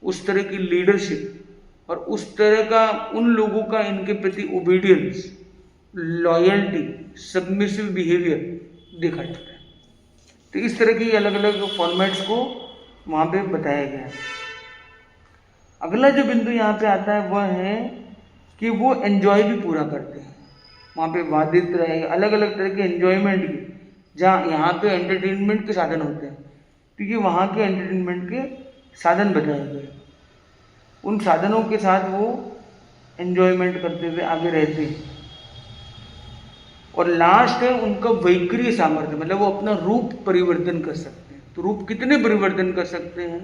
S1: उस तरह की लीडरशिप, और उस तरह का उन लोगों का इनके प्रति ओबीडियंस, लॉयल्टी, सबमिसिव बिहेवियर देखा जाता है। तो इस तरह की अलग अलग फॉर्मेट्स को वहाँ पे बताया गया है। अगला जो बिंदु यहाँ पे आता है वह है कि वो एंजॉय भी पूरा करते हैं। वहाँ पे वादित्र रहे, अलग अलग तरह के एंजॉयमेंट की, जहाँ यहाँ पे एंटरटेनमेंट के साधन होते हैं, तो ये वहाँ के एंटरटेनमेंट के साधन बताए गए। उन साधनों के साथ वो एंजॉयमेंट करते हुए आगे रहते हैं। और लास्ट है उनका वैक्रिय सामर्थ्य, मतलब वो अपना रूप परिवर्तन कर सकते हैं। तो रूप कितने परिवर्तन कर सकते हैं?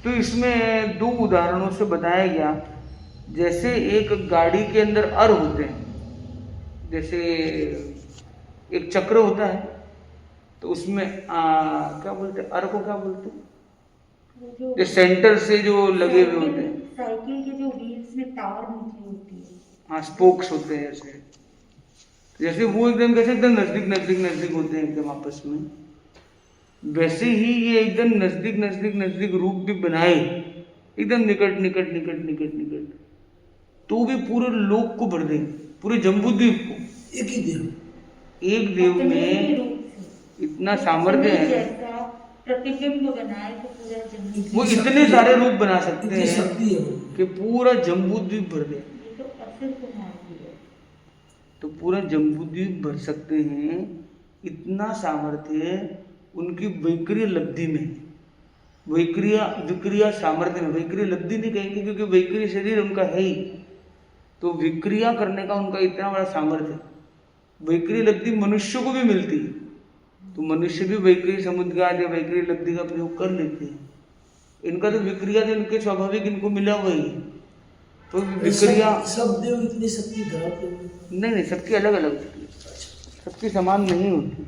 S1: तो इसमें 2 उदाहरणों से बताया गया। जैसे एक गाड़ी के अंदर अर होते हैं, जैसे एक चक्र होता है, तो उसमें क्या बोलते हैं, अर को क्या बोलते हैं, जो सेंटर से जो लगे हुए होते हैं,
S2: साइकिल के जो व्हील्स में तार निकली होती है,
S1: हाँ, स्पोक्स होते हैं ऐसे। जैसे वो एकदम कैसे एकदम नजदीक नजदीक नजदीक होते हैं एकदम आपस में, वैसे ही ये एकदम नजदीक नजदीक नजदीक रूप भी बनाए, एकदम निकट निकट निकट निकट निकट, तो भी पूरे लोक को भर देंगे, पूरे जम्बूद्वीप को।
S3: एक ही देव,
S1: एक देव में इतना सामर्थ्य है,
S2: प्रतिबिंब बनाए तो पूरा जम्बूद्वीप,
S1: वो इतने सारे रूप बना सकते
S3: इतनी
S1: हैं
S3: शक्ति है
S1: कि पूरा जम्बूद्वीप भर दे।
S2: ये तो सिर को मारती है।
S1: तो पूरा जम्बूद्वीप भर सकते हैं, इतना सामर्थ्य उनकी वैक्रिय लब्धि में। विक्रिया सामर्थ्य में, वैक्रिय लब्धि नहीं कहेंगे क्योंकि वैक्रिय शरीर उनका है ही, तो विक्रिया करने का उनका इतना बड़ा सामर्थ्य। वैक्रिय लब्धि मनुष्य को भी मिलती है, तो मनुष्य भी वैक्रिय समुद्गार या वैक्रिय लब्धि का प्रयोग कर लेते हैं। इनका तो विक्रिया तो इनके स्वाभाविक इनको मिला हुआ ही है। तो विक्रिया
S3: सब देव इतनी शक्ति धराते हैं?
S1: नहीं, सबकी अलग अलग होती है, सबकी समान नहीं होती।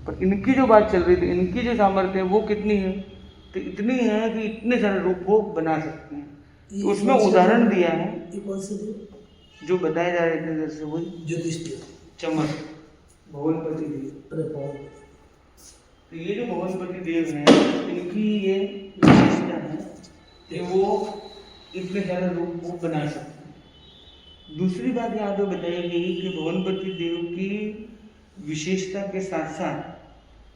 S1: पर इनकी जो बात चल रही थी, इनकी जो सामर्थ्य है वो कितनी है, तो इतनी है कि इतने सारे रूप वो बना सकते हैं। तो उसमें उदाहरण दिया है,
S3: ये कौन से देव
S1: जो बताए जा रहे थे इधर से, वही
S3: ज्योतिष देव,
S1: चमक, भुवनपति देव।
S3: अरे बहुत।
S1: तो ये जो भुवनपति देव हैं, इनकी ये विशेषता है कि वो इतने सारे रूप वो बना सकते हैं। दूसरी बात यहाँ पे बताई गई कि भुवनपति देव की विशेषता के साथ साथ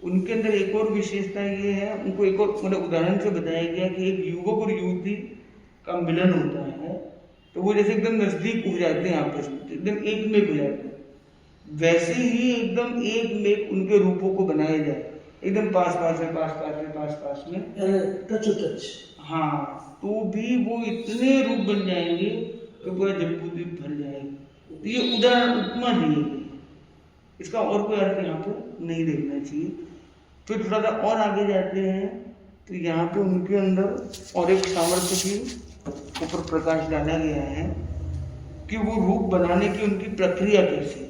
S1: उनके अंदर एक और विशेषता ये है, उनको एक और मतलब उदाहरण से बताया गया कि एक युवक और युवती का मिलन होता है तो वो जैसे एकदम नजदीक हो जाते हैं आपस में, एकदम एक में हो जाते हैं। वैसे ही एकदम एक में उनके रूपों को बनाया जाए, एकदम पास पास में
S3: टच टू टच।
S1: हाँ, तो भी वो इतने रूप बन जाएंगे कि पूरा जम्बूद्वीप भर जाएगा। तो ये उदाहरण उपमा दी गई, इसका और कोई अर्थ यहाँ पे नहीं देखना चाहिए। फिर थोड़ा सा और आगे जाते हैं तो यहाँ पे उनके अंदर और एक सामर्थ्य के ऊपर प्रकाश डाला गया है कि वो रूप बनाने की उनकी प्रक्रिया कैसी है।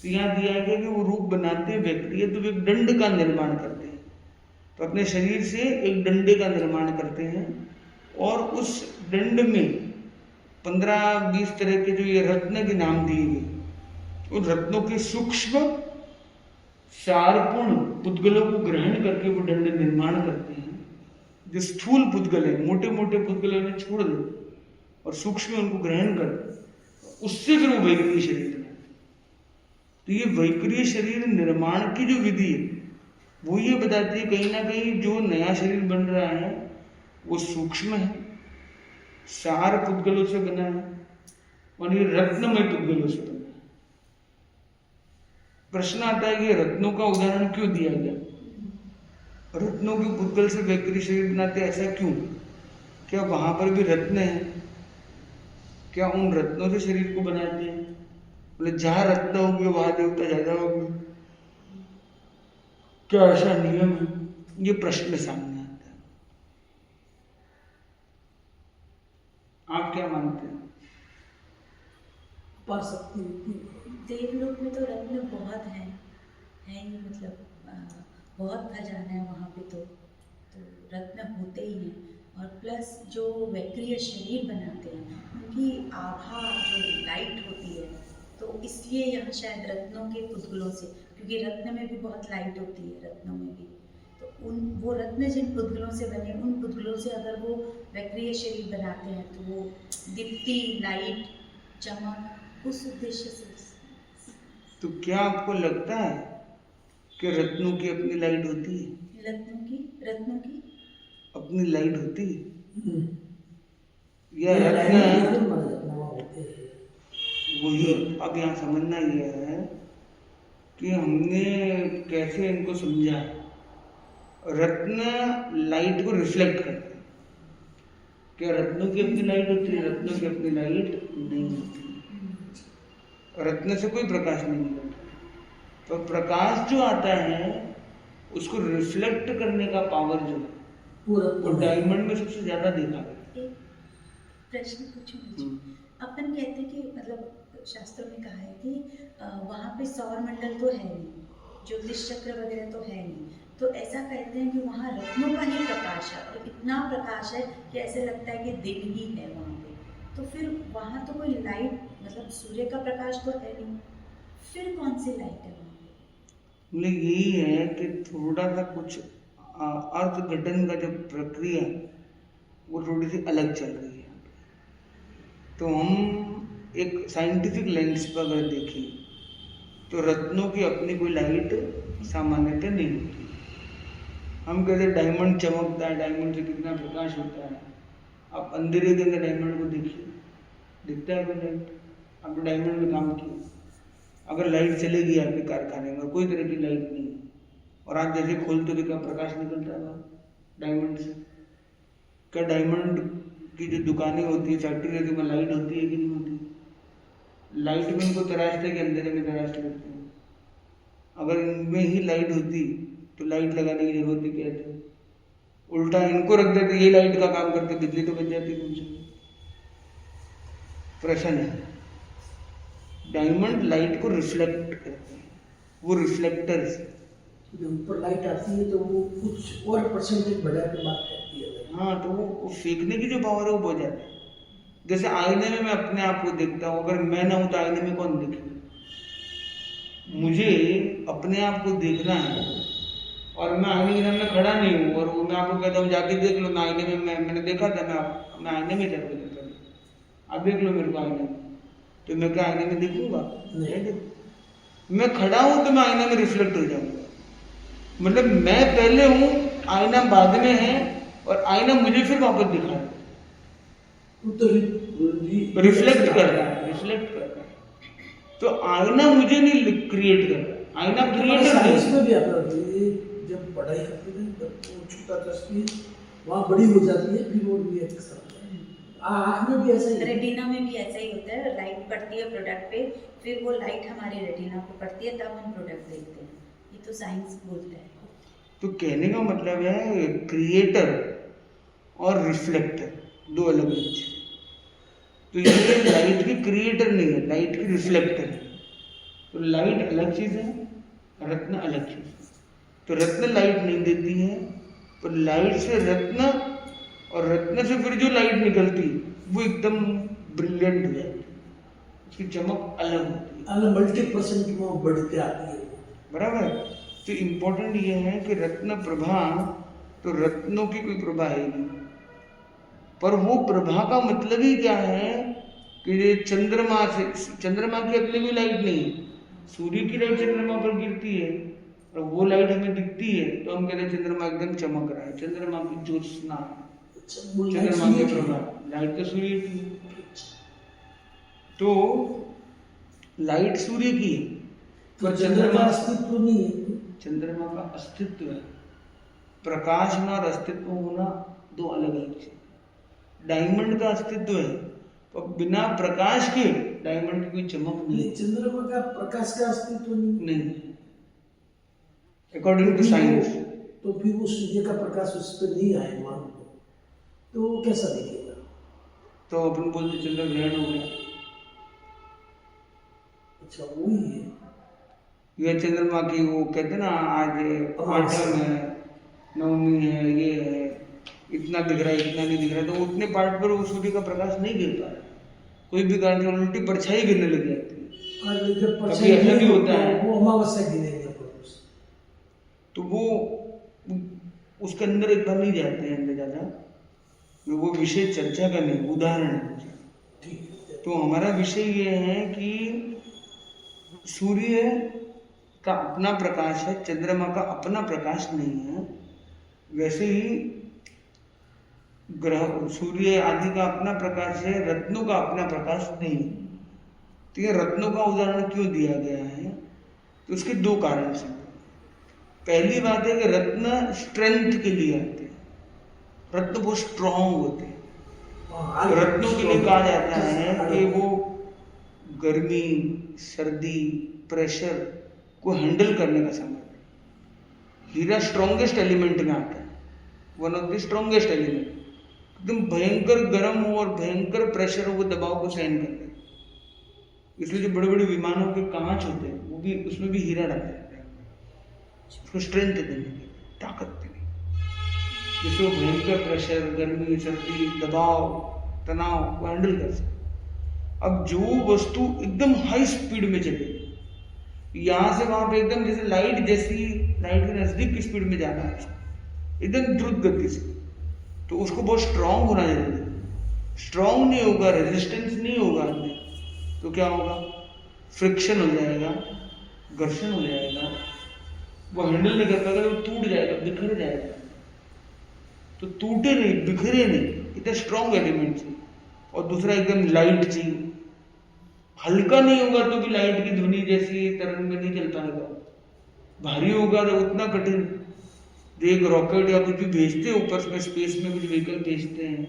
S1: तो यहाँ दिया गया कि वो रूप बनाते व्यक्ति है तो वे एक दंड का निर्माण करते हैं, तो अपने शरीर से एक डंडे का निर्माण करते हैं और उस दंड में 15-20 तरह के जो ये रत्न के नाम दिए गए, उन रत्नों के सूक्ष्म सारपूर्ण पुद्गलों को ग्रहण करके वो दंड निर्माण करते हैं। जो स्थूल पुद्गल है, मोटे मोटे पुद्गलों ने छोड़ दे और सूक्ष्म उनको ग्रहण कर, उससे फिर वो वैक्रिय शरीर बनाते। तो ये वैक्रिय शरीर निर्माण की जो विधि है वो ये बताती है कहीं ना कहीं जो नया शरीर बन रहा है वो सूक्ष्म है, सार पुद्गलों से बना है और ये रत्नमय पुद्गलों से बना है। प्रश्न आता है कि रत्नों का उदाहरण क्यों दिया गया, रत्नों के पुद्गल से वैक्रिय शरीर बनाते, ऐसा क्यों? क्या वहां पर भी रत्न है? क्या उन रत्नों से शरीर को बनाते हैं? बोले जहां रत्न होंगे वहां देवता ज्यादा होंगे, क्या ऐसा नियम है? ये प्रश्न सामने आता है। आप क्या मानते हैं?
S3: पा सकती है।
S4: देवलोक में तो रत्न बहुत है ही, मतलब बहुत खजाना है वहाँ पे तो रत्न होते ही हैं। और प्लस जो वैक्रिय शरीर बनाते हैं उनकी आभा जो लाइट होती है, तो इसलिए यहाँ शायद रत्नों के पुद्गलों से, क्योंकि रत्न में भी बहुत लाइट होती है, रत्नों में भी, तो वो रत्न जिन पुद्गलों से बने, उन पुद्गलों से अगर वो वैक्रिय शरीर बनाते हैं तो वो दीप्ति, लाइट, चमक, उस उद्देश्य से।
S1: तो क्या आपको लगता है कि रत्नों की अपनी लाइट होती है?
S4: रत्नों की
S1: अपनी लाइट होती है या
S3: ये
S1: रत्न
S3: लाइट होते हैं।
S1: वही अब यहाँ समझना ये है कि हमने कैसे इनको समझा। रत्न लाइट को रिफ्लेक्ट करते हैं, क्या रत्नों की अपनी लाइट होती है? रत्नों की अपनी लाइट नहीं होती, रत्न से कोई प्रकाश नहीं मिलता। तो प्रकाश जो आता है उसको रिफ्लेक्ट करने का पावर जो है वो डायमंड में सबसे ज्यादा देखा गया।
S4: एक प्रश्न पूछूं मुझे, अपन कहते हैं कि मतलब शास्त्रों में कहा है कि वहाँ पे सौर मंडल तो है नहीं, ज्योतिष चक्र वगैरह तो है नहीं, तो ऐसा कहते हैं कि वहाँ रत्नों का ही प्रकाश है और इतना प्रकाश है कि ऐसे लगता है कि दिन ही है वहाँ पे। तो फिर वहाँ तो कोई लाइट, मतलब सूर्य का प्रकाश तो है नहीं, फिर कौन सी लाइट है वहाँ पे?
S1: मतलब यही है कि थोड़ा सा कुछ अर्थघटन का जो प्रक्रिया वो थोड़ी सी अलग चल रही है। तो हम एक साइंटिफिक लेंस पर अगर देखें तो रत्नों की अपनी कोई लाइट सामान्यतः नहीं होती। हम कहते हैं डायमंड चमकता है, डायमंड से कितना प्रकाश होता है। आप अंधेरे के अंदर डायमंड को देखिए, दिखता है कोई लाइट? आपने डायमंड में काम किया, अगर लाइट चलेगी आपके कारखाने में, कोई तरह की लाइट नहीं है, और आप जैसे खोलते तो क्या प्रकाश निकलता है डायमंड से? क्या डायमंड की जो दुकानें होती है, फैक्ट्री होती है, में लाइट होती है कि नहीं होती? लाइट में इनको तराशते के अंधेरे में तराशते करते हैं। अगर इनमें ही लाइट होती तो लाइट लगाने की जरूरत ही क्या थी? उल्टा इनको रख देते, ये लाइट का काम करते, बिजली तो बच जाती कम से कम। प्रश्न है, डायमंड लाइट को रिफ्लेक्ट करते हैं, वो रिफ्लेक्टर से।
S3: जब ऊपर लाइट आती है तो वो कुछ और परसेंटेज बढ़ा के बात करती है।
S1: हाँ, तो वो फेंकने की जो पावर है वो बहुत ज्यादा है। जैसे आईने में मैं अपने आप को देखता हूँ, अगर मैं ना हूं तो आईने में कौन देखेगा? मुझे अपने आप को देखना है, और मैं आईने के सामने खड़ा नहीं हूँ, और वो मैं आपको कहता हूँ जाके देख लो, मैं आईने में मैंने देखा था, मैं आईने में जाकर देखता हूँ, आप देख लो मेरे को आईने में, तो मैं क्या आईने में देखूंगा? नहीं। मैं खड़ा हूं तो मैं आईने में रिफ्लेक्ट हो जाऊंगा, मतलब मैं पहले हूं, आईना बाद में है, और आईना मुझे फिर वापस दिखा रहा है,
S3: तो
S1: रिफ्लेक्ट कर रहा है, रिफ्लेक्ट कर रहा है। तो आईना मुझे नहीं क्रिएट कर रहा, आईना क्रिएटर
S3: साइंस में भी आता है। ये जब पढ़ाई करते हैं तो छोटा तस्वीर वहाँ बड़ी हो जाती है, फिर वो रिएक्ट करता है। आँख में भी ऐसा ही,
S4: रेटिना में भी ऐसा ही होता है, लाइट पड़ती है प्रोडक्ट पे, फिर वो लाइट हमारे रेटिना पे पड़ती है, तब हम प्रोडक्ट देखते हैं। ये तो साइंस बोलता है।
S1: तो कहने का मतलब है क्रिएटर और रिफ्लेक्टर दो अलग चीज। तो ये लाइट की क्रिएटर नहीं है, लाइट की रिफ्लेक्टर है। तो लाइट अलग चीज है, रत्न अलग चीज है। तो रत्न लाइट नहीं देती है, तो लाइट से रत्न, और रत्न से फिर जो लाइट निकलती वो एकदम ब्रिलियंट हो जाती है, उसकी चमक अलग होती है,
S3: अलग मल्टी% में बढ़ के आती है।
S1: बराबर। तो इम्पोर्टेंट ये है कि रत्न प्रभा, तो रत्नों की कोई प्रभा है नहीं, पर वो प्रभा का मतलब ही क्या है कि ये चंद्रमा से, चंद्रमा की अपनी भी लाइट नहीं है, सूर्य की लाइट चंद्रमा पर गिरती है और वो लाइट हमें दिखती है, तो हम कहते हैं चंद्रमा एकदम चमक रहा है, चंद्रमा की ज्योत्सना, चंद्रमा की प्रभा। लाइट तो सूर्य की है, तो लाइट सूर्य की है,
S3: पर चंद्रमा का अस्तित्व नहीं है।
S1: चंद्रमा का अस्तित्व है, प्रकाश में और अस्तित्व होना दो अलग अलग चीज। डायमंड का अस्तित्व है, तो बिना प्रकाश के डायमंड की कोई चमक नहीं।
S3: चंद्रमा का प्रकाश का अस्तित्व नहीं,
S1: अकॉर्डिंग टू साइंस।
S3: तो फिर वो सूर्य का प्रकाश उस पर नहीं आए मान लो, तो वो कैसा दिखेगा?
S1: तो अपन बोलते चंद्र ग्रहण हो गया।
S3: अच्छा, वही है।
S1: ये चंद्रमा की वो कहते ना, आज 8 है, 9वीं है, ये है, इतना दिख रहा है, इतना नहीं दिख रहा है, तो उतने पार्ट पर वो सूर्य का प्रकाश नहीं गिर पा रहा, कोई भी कारण से उल्टी परछाई गिरने लग जाती है। कभी ऐसा भी होता है,
S3: वो अमावस्या गिरेगा,
S1: तो वो उसके अंदर एक बार नहीं जाते हैं अंदर ज़्यादा, वो विषय चर्चा का नहीं, उदाहरण है। तो हमारा विषय ये है कि सूर्य का अपना प्रकाश है, चंद्रमा का अपना प्रकाश नहीं है। वैसे ही ग्रह, सूर्य आदि का अपना प्रकाश है, रत्नों का अपना प्रकाश नहीं। तो ये रत्नों का उदाहरण क्यों दिया गया है? तो उसके दो कारण से। पहली बात है कि रत्न स्ट्रेंथ के लिए आते हैं, रत्न बहुत स्ट्रांग होते हैं। रत्नों के लिए कहा जाता है कि वो गर्मी, सर्दी, प्रेशर को हैंडल करने का सामर्थ्य। हीरा स्ट्रॉन्गेस्ट एलिमेंट में आता है, one of the strongest element. एकदम भयंकर गर्म हो और भयंकर प्रेशर हो, वो दबाव को सहन कर ले। इसलिए जो बड़े बड़े विमानों के कांच होते हैं, वो भी, उसमें भी हीरा डाला जाता है, उसको स्ट्रेंथ देने के लिए, ताकत देने, जिससे वो भयंकर प्रेशर, गर्मी, सर्दी, दबाव, तनाव को हैंडल कर सके। अब जो वस्तु एकदम हाई स्पीड में चले, यहाँ से वहां पे एकदम जैसे लाइट के नजदीक की स्पीड में जाना है, एकदम द्रुत गति से, तो उसको बहुत स्ट्रांग होना जरूरी है। स्ट्रांग नहीं होगा, रेजिस्टेंस नहीं होगा अंदर, तो क्या होगा? फ्रिक्शन हो जाएगा, घर्षण हो जाएगा, वो हैंडल नहीं कर पाएगा, वो टूट जाएगा, बिखर जाएगा। तो टूटे नहीं, बिखरे नहीं, इतने स्ट्रांग एलिमेंट्स है। और दूसरा एकदम लाइट चाहिए। हल्का नहीं होगा तो भी लाइट की ध्वनि जैसी तरंग में नहीं चल पाएगा, भारी होगा तो उतना कठिन। जो एक रॉकेट या कुछ भी भेजते हैं ऊपर में, स्पेस में कुछ व्हीकल भेजते हैं,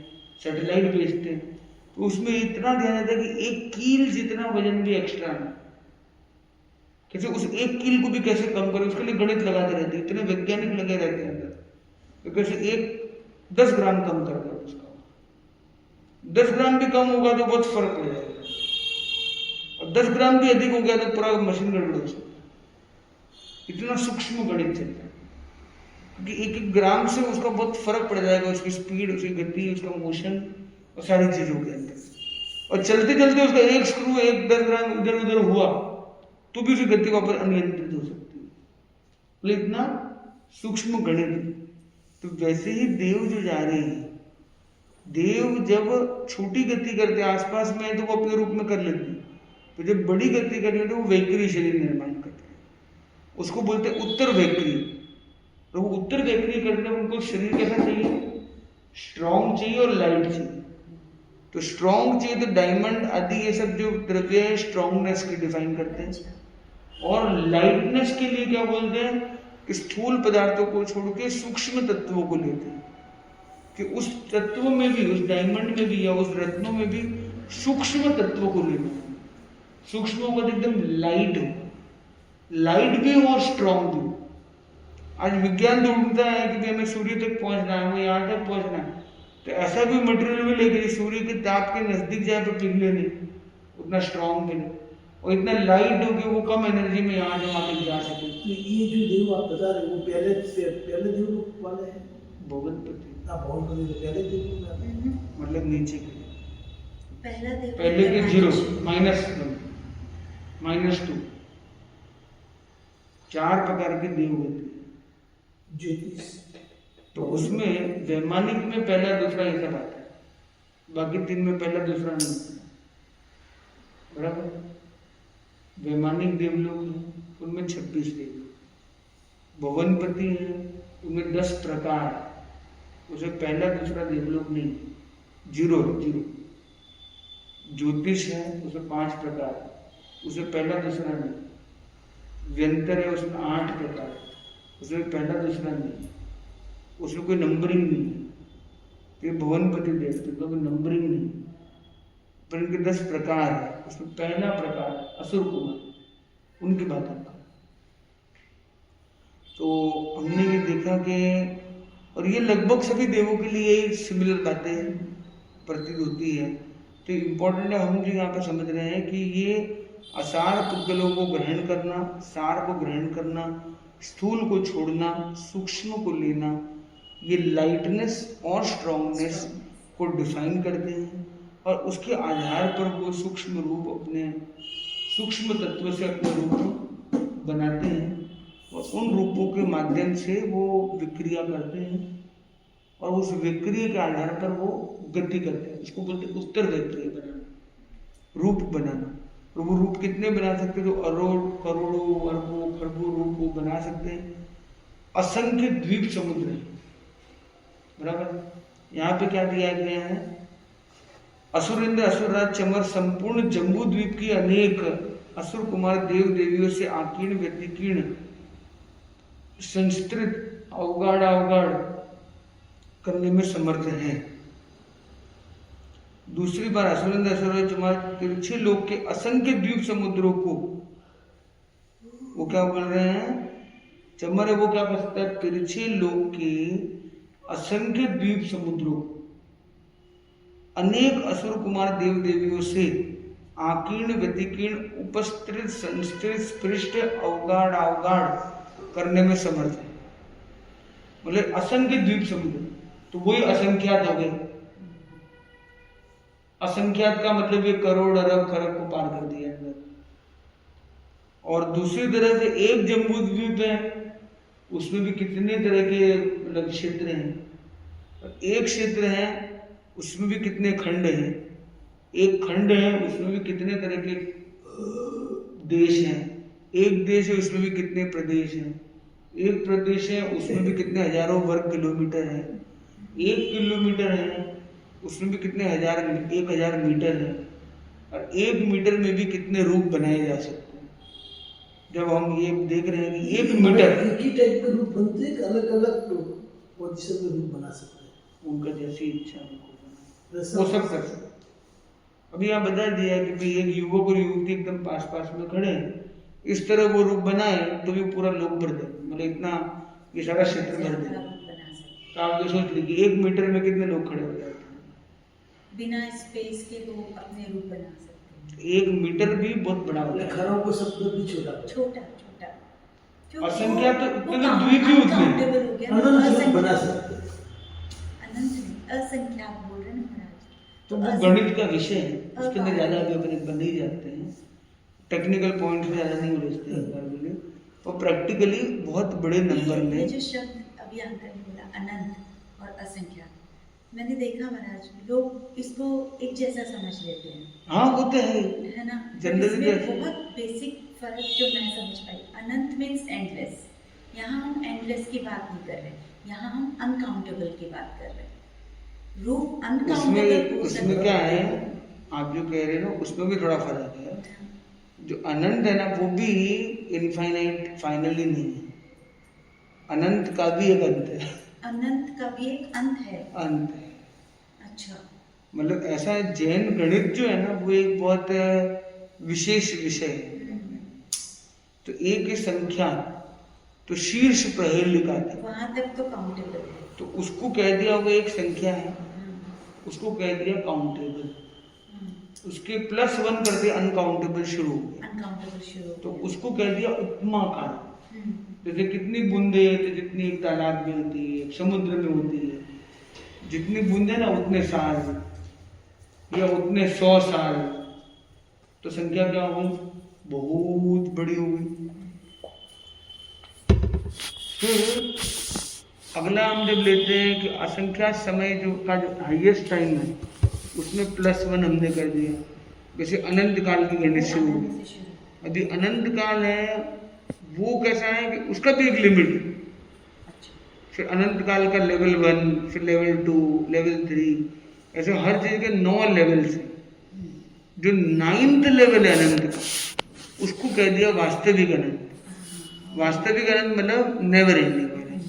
S1: सैटेलाइट भेजते हैं, तो उसमें इतना ध्यान रहता है कि एक कील जितना वजन भी एक्स्ट्रा ना, कैसे उस एक कील को भी कैसे कम करें, उसके लिए गणित लगाते रहते हैं, इतने वैज्ञानिक लगे रहते हैं अंदर, तो कैसे एक 10 ग्राम कम कर दे उसका, 10 ग्राम भी कम होगा तो बहुत फर्क पड़ जाएगा, और 10 ग्राम भी अधिक हो गया तो पूरा मशीन गड़बड़ हो सकता है। इतना सूक्ष्म गणित चलता है, क्योंकि एक एक ग्राम से उसका बहुत फर्क पड़ जाएगा, उसकी स्पीड, उसकी गति, उसका मोशन और सारी चीजों के अंदर। और चलते चलते उसका एक स्क्रू, एक 10 ग्राम इधर उधर हुआ तो भी उसकी गति वापस अनियंत्रित हो सकती है, तो इतना सूक्ष्म गणित। तो वैसे ही देव जो जा रहे हैं, देव जब छोटी गति करते हैं आसपास में तो वो अपने रूप में कर लेते हैं, तो जब बड़ी गति करते हैं तो वो वैक्री शरीर निर्माण करते हैं, उसको बोलते हैं उत्तर वैक्री। तो वो उत्तर वैक्री करते हैं, उनको शरीर कैसा चाहिए, स्ट्रॉन्ग चाहिए और लाइट चाहिए। तो स्ट्रॉन्ग चाहिए तो डायमंड आदि ये सब जो द्रव्य है स्ट्रॉन्गनेस की डिफाइन करते हैं, और लाइटनेस के लिए क्या बोलते हैं कि स्थूल पदार्थों को छोड़ के सूक्ष्म तत्वों को लेते हैं, कि उस तत्व में भी, उस डायमंड में भी या उस रत्नों में भी सूक्ष्म तत्वों को लेना है। सूक्ष्म होगा एकदम लाइट हो, लाइट भी हो और स्ट्रॉन्ग भी हो। आज विज्ञान ढूंढता है कि हमें सूर्य तक पहुंचना है, हमें यहाँ तक पहुंचना है, तो ऐसा भी मटेरियल भी लेके सूर्य के ताप के नजदीक जाए तो पिघले नहीं, उतना स्ट्रॉन्ग भी नहीं, और इतना लाइट हो कि वो कम एनर्जी में यहाँ से वहाँ तक जा सके।
S3: तो ये जो देव आप बता रहे हैं वो पहले देव लोग वाले हैं,
S1: भगवतपति।
S3: भगवतपति पहले देव लोग में आते हैं,
S1: मतलब नीचे के
S4: पहले
S1: के 0 -2 4 प्रकार के देव होते हैं।
S3: ज्योतिष,
S1: तो उसमें वैमानिक में पहला दूसरा ये सब आता है, बाकी 3 में पहला दूसरा नहीं होता, बराबर। वैमानिक देवलोक हैं, उनमें 26 देव, भुवनपति हैं, उनमें 10 प्रकार, उसे पहला दूसरा देवलोक नहीं, 0। ज्योतिष है, उसे 5 प्रकार, उसे पहला दूसरा नहीं। व्यंतर है, उसमें 8 प्रकार, उसमें पहला दूसरा नहीं, उसमें कोई नंबरिंग नहीं है। ये भुवनपति देवते का कोई नंबरिंग नहीं, पर इनके 10 प्रकार है, उसमें पहला प्रकार असुर कुमार, उनकी बात आता है। तो हमने ये देखा कि, और ये लगभग सभी देवों के लिए सिमिलर बातें प्रतीत होती है। तो इम्पोर्टेंट है, हम जो यहाँ पे समझ रहे हैं कि ये असार पुद्गलों को ग्रहण करना, सार को ग्रहण करना, स्थूल को छोड़ना, सूक्ष्म को लेना, ये लाइटनेस और स्ट्रॉन्गनेस को डिफाइन करते हैं, और उसके आधार पर वो सूक्ष्म रूप अपने सूक्ष्म तत्व से अपने रूप बनाते हैं, और उन रूपों के माध्यम से वो विक्रिया करते हैं, और उस विक्रिया के आधार पर वो गति करते हैं। इसको बोलते हैं उत्तर विक्रिया बनाना, रूप बनाना। और वो रूप कितने बना सकते हैं, तो अरोड़ करोड़ों अरबों खरबों रूप वो बना सकते हैं। असंख्य द्वीप समुद्र है, बराबर। यहाँ पे क्या दिया गया है, असुरेंद्र असुरराज चमर संपूर्ण जम्बू द्वीप की अनेक असुर कुमार देव देवियों से आकीर्ण व्यतिकीर्ण संस्कृत अवगाढ़ करने में समर्थ है। दूसरी बार असुरेंद्र असुरराज चमर तिरछे लोक के असंख्य द्वीप समुद्रों को, वो क्या बोल रहे हैं, चमर है वो क्या कर सकता है, तिरछे लोक के असंख्य द्वीप समुद्रों, अनेक असुर कुमार देव देवियों से आकीर्ण व्यतिकीर्ण उपस्थित संस्कृत स्पृष्ट अवगाढ़ करने में समर्थ है। मतलब असंख्य द्वीप समुद्र, तो वही असंख्यात हो गए। असंख्यात का मतलब ये करोड़ अरब खरब को पार कर दिया अंदर। और दूसरी तरह से एक जम्बू द्वीप है, उसमें भी कितने तरह के मतलब क्षेत्र हैं। एक क्षेत्र है उसमें भी कितने खंड हैं, एक खंड है उसमें भी कितने तरह के देश हैं, एक देश है उसमें भी कितने प्रदेश हैं, एक प्रदेश है उसमें भी कितने हजारों वर्ग किलोमीटर है, 1 किलोमीटर है उसमें भी कितने 1000 मीटर है, और 1 मीटर में भी कितने रूप बनाए जा सकते हैं। जब हम ये देख रहे हैं कि 1 मीटर
S3: एक ही टाइप के रूप बनते हैं, अलग अलग पोजीशन में रूप बना सकते हैं।
S1: उनका जैसी इच्छा उनको
S3: वैसा
S1: वो सब कर सकते हैं। अभी यहाँ बता दिया कि भाई एक युवक और युवती एकदम पास पास में खड़े हैं, इस तरह वो रूप बनाए तो ये पूरा लोक भर दे, मतलब इतना ये सारा क्षेत्र भर दे।
S4: बना सकते
S1: तो आप ये सोच लीजिए 1 मीटर में कितने लोग खड़े हो जाते हैं।
S4: हैं। बिना स्पेस के वो अपने रूप बना सकते हैं।
S1: 1 मीटर भी बहुत बड़ा होता है।
S3: खरों को शब्द भी छोटा
S4: छोटा छोटा क्योंकि
S1: असंख्या तो
S4: वो
S1: इतने द्वीप ही उतने हैं।
S4: uncountable हो गया ना,
S3: अनंत रूप
S4: असंख्या-
S3: बना सकते हैं।
S4: अनंत नहीं, असंख्यात बोल रहे हैं ना महाराज।
S1: तो वो गणित का विषय है, उसके अंदर ज़्यादा अभी अपने बन नहीं जाते हैं, टेक्निकल पॉइंट में ज़्यादा नहीं उलझते हैं बार बोले, और प्रैक्टिकली बहुत बड़े नंबर
S4: ये
S1: में।
S4: जो शब्द अभी अंकल ने बोला अनंत और असंख्यात, मैंने देखा महाराज लोग इसको एक जैसा समझ लेते हैं,
S1: हाँ वो तो है
S4: है ना।
S1: जनरली
S4: इसमें
S1: जैसे
S4: बहुत बेसिक फर्क जो मैं समझ पाई, अनंत मीन्स एंडलेस। यहाँ हम एंडलेस की बात नहीं कर रहे, यहाँ हम अनकाउंटेबल की बात कर रहे हैं। रूप अनकाउंटेबल
S1: उसमें क्या है, आप जो कह रहे हैं ना उसमें भी थोड़ा फर्क है। जो अनंत है ना वो भी इनफाइनाइट फाइनली नहीं है, अनंत का भी एक अंत है।
S4: अनंत का भी एक अंत है।
S1: अंत है,
S4: अच्छा,
S1: मतलब ऐसा है, जैन गणित जो है ना वो एक बहुत विशेष विषय है। तो एक ही संख्या तो शीर्ष प्रहेलिका था,
S4: वहां तक तो काउंटेबल है।
S1: तो उसको कह दिया वो एक संख्या है, उसको कह दिया काउंटेबल, उसके +1 कर दिया अनकाउंटेबल शुरू हो गया,
S4: अनकाउंटेबल शुरू
S1: तो उसको कह दिया उपमा काल। जैसे कितनी बूंदे तो जितनी एक तालाब में होती है, समुद्र में होती है, जितनी बूंदे ना उतने साल या उतने 100 साल, तो संख्या क्या हो गई, बहुत बड़ी हो गई। फिर अगला हम जब लेते हैं कि असंख्यात समय जो हाईएस्ट टाइम है उसमें +1 हमने कर दिया, जैसे अनंत काल की गणित शुरू हो गई। अभी अनंत काल है वो कैसा है कि उसका भी एक लिमिट है। फिर अनंत काल का लेवल 1, फिर लेवल 2, लेवल 3, ऐसे हर चीज के 9 लेवल्स हैं। जो 9th लेवल है अनंत का उसको कह दिया वास्तविक अनंत। वास्तविक अनंत मतलब नेवर एंडिंग अनंत,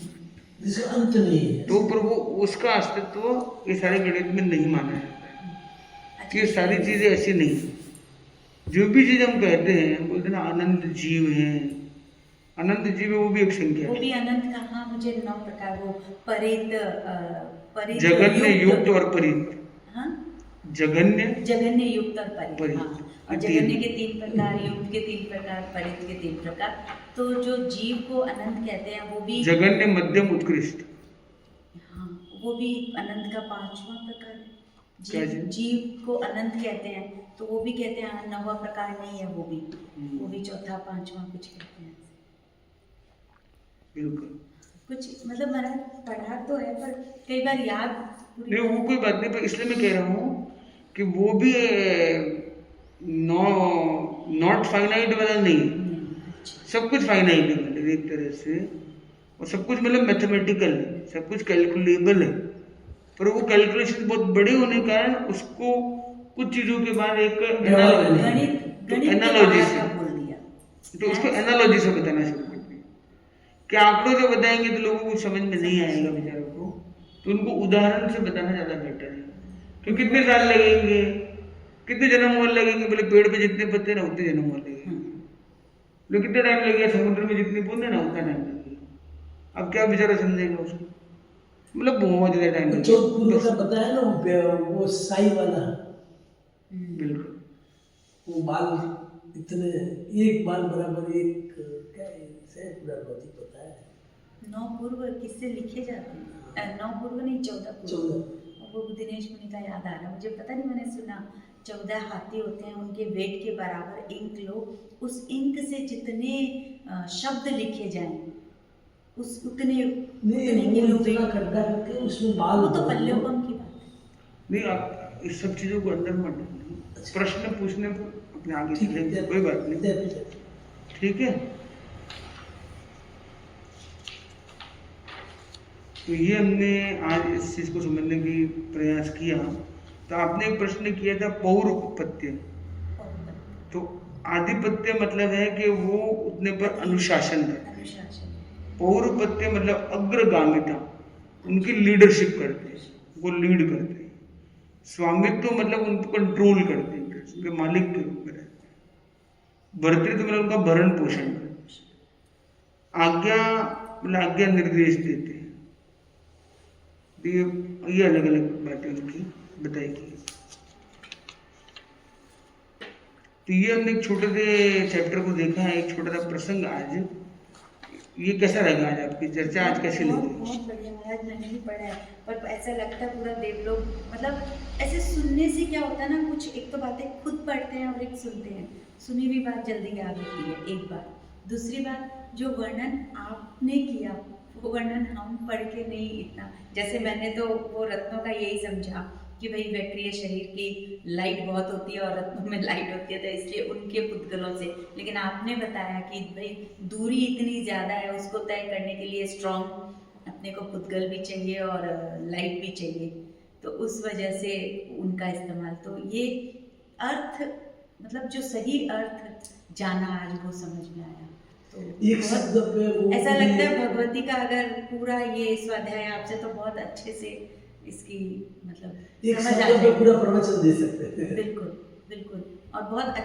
S3: जिसका अंत नहीं है।
S1: तो पर वो उसका अस्तित्व ये सारे गणित में नहीं माना जाता है कि ये सारी चीजें ऐसी नहीं है। जो भी चीज हम कहते हैं बोलते ना अनंत जीव हैं, अनंत जीव है वो भी एक संख्या
S4: वो
S1: है।
S4: भी अनंत कहाँ, मुझे 9 प्रकार वो परित
S1: जगन्य युक्त और परित,
S4: हाँ,
S1: जगन्य
S4: जगन्य युक्त और परित,
S1: परित।
S4: हाँ। और
S1: ये
S4: जगन्य
S1: तीन।
S4: के 3 प्रकार, युक्त के 3 प्रकार, परित के 3 प्रकार। तो जो जीव को अनंत कहते हैं वो भी,
S1: जगन्य, मध्यम, उत्कृष्ट।
S4: हाँ, वो भी अनंत का 5वां प्रकार है।
S1: क्या
S4: जीव
S1: चीज़?
S4: जीव को अनंत कहते हैं, तो वो भी कहते हैं 9वां प्रकार नहीं है, वो भी 4था 5वां कुछ कहते हैं।
S1: बिल्कुल
S4: कुछ मतलब मैंने पढ़ा तो है पर कई बार याद पूरी
S1: नहीं, वो कोई बात नहीं, पर इसलिए मैं कह रहा हूँ कि वो भी नॉट फाइनाइट वाला नहीं है।
S4: अच्छा,
S1: सब कुछ फाइनाइट है मतलब एक तरह से, और सब कुछ मतलब मैथमेटिकल है, सब कुछ कैलकुलेबल है, पर वो कैलकुलेशन बहुत बड़े होने के कारण उसको कुछ चीज़ों के बाद एक
S4: गणित
S1: तो
S4: गणित के
S1: एनालॉजी
S4: बाहर
S1: से,
S4: का बोल दिया।
S1: तो उसको एनालॉजी से बताना शुरू कर दिया। क्या आंकड़ों से बताएंगे तो लोगों को समझ में नहीं आएगा बेचारों को, तो उनको उदाहरण से बताना ज़्यादा बेटर है। कि कितने साल लगेंगे, कितने जन्म और लगेंगे, बोले पेड़ पे जितने पत्ते ना उतने जन्म और लगेंगे, लोग कितना टाइम लगेगा, समुद्र में जितनी बूंदे ना उतना टाइम लगेगा। अब क्या बेचारा समझेगा उसको, मतलब बहुत ज़्यादा टाइम
S3: चौथपुर
S1: लगेगा।
S3: का बताया ना वो साई वाला,
S1: बिल्कुल
S3: वो बाल इतने, एक बाल बराबर एक क्या है, पूरा लॉजिक पता है।
S4: 9 पूर्व किससे लिखे जाते हैं? 9 पूर्व नहीं, 14 पूर्व।
S3: 14
S4: वो दिनेश मुनि का याद आ रहा, मुझे पता नहीं, मैंने सुना 14 हाथी होते हैं, उनके वेट के बराबर इंक लो, उस इंक से जितने शब्द लिखे जाएं उस उतने
S3: नहीं,
S4: किलो
S3: वो इतना
S4: वेट,
S3: खड्डा करके उसमें बाल,
S4: वो तो पल्लेपन की बात है।
S1: नहीं, आप इस सब चीज़ों को अंदर मत डालिए, प्रश्न पूछने को अपने आगे
S3: ठीक
S1: चलेंगे,
S3: है,
S1: कोई बात नहीं, ठीक है। तो ये हमने आज इस चीज़ को समझने की प्रयास किया। तो आपने एक प्रश्न किया था पौरुपत्य। तो आधिपत्य मतलब है कि वो उतने पर अनुशासन करते हैं।
S4: अनुशासन।
S1: पौरुपत्य मतलब अग्रगामिता, उनकी लीडरशिप करते हैं, वो लीड करते हैं। स्वामित्व मतलब उनको कंट्रोल करते हैं, उनके मालिक के रूप में रहते हैं। भर्तृत्व मतलब उनका भरण पोषण करते हैं। आज्ञा मतलब आज्ञा निर्देश देते हैं। तो ये अलग अलग बातें उनकी बताई गई। तो ये हमने एक छोटे से चैप्टर को देखा है, एक छोटा सा प्रसंग आज। ये कैसा लगा आज आपकी चर्चा, आज कैसी लगी?
S4: बहुत बढ़िया महाराज, मैंने भी पढ़ा है पर ऐसा लगता है पूरा देवलोक, मतलब ऐसे सुनने से क्या होता है ना, कुछ एक तो बातें खुद पढ़ते हैं और एक सुनते हैं, सुनी हुई बात जल्दी याद होती है, एक बात। दूसरी बात, जो वर्णन आपने किया वो वर्णन हम पढ़ के नहीं इतना, जैसे मैंने तो वो रत्नों का यही समझा कि भाई वैक्रिय शरीर की लाइट बहुत होती है और रत्नों में लाइट होती है, तो इसलिए उनके पुद्गलों से। लेकिन आपने बताया कि भाई दूरी इतनी ज़्यादा है, उसको तय करने के लिए स्ट्रॉन्ग अपने को पुद्गल भी चाहिए और लाइट भी चाहिए, तो उस वजह से उनका इस्तेमाल। तो ये अर्थ, मतलब जो सही अर्थ जाना आज वो समझ में आया। तो
S3: एक शब्द पे वो
S4: ऐसा लगता है भगवती का अगर पूरा ये स्वाध्याय आपसे तो बहुत अच्छे से इसकी मतलब
S3: एक
S4: समझ आ
S3: शब्द पे
S4: जाएगी।
S3: पूरा प्रवचन दे सकते हैं।
S4: बिल्कुल बिल्कुल, और बहुत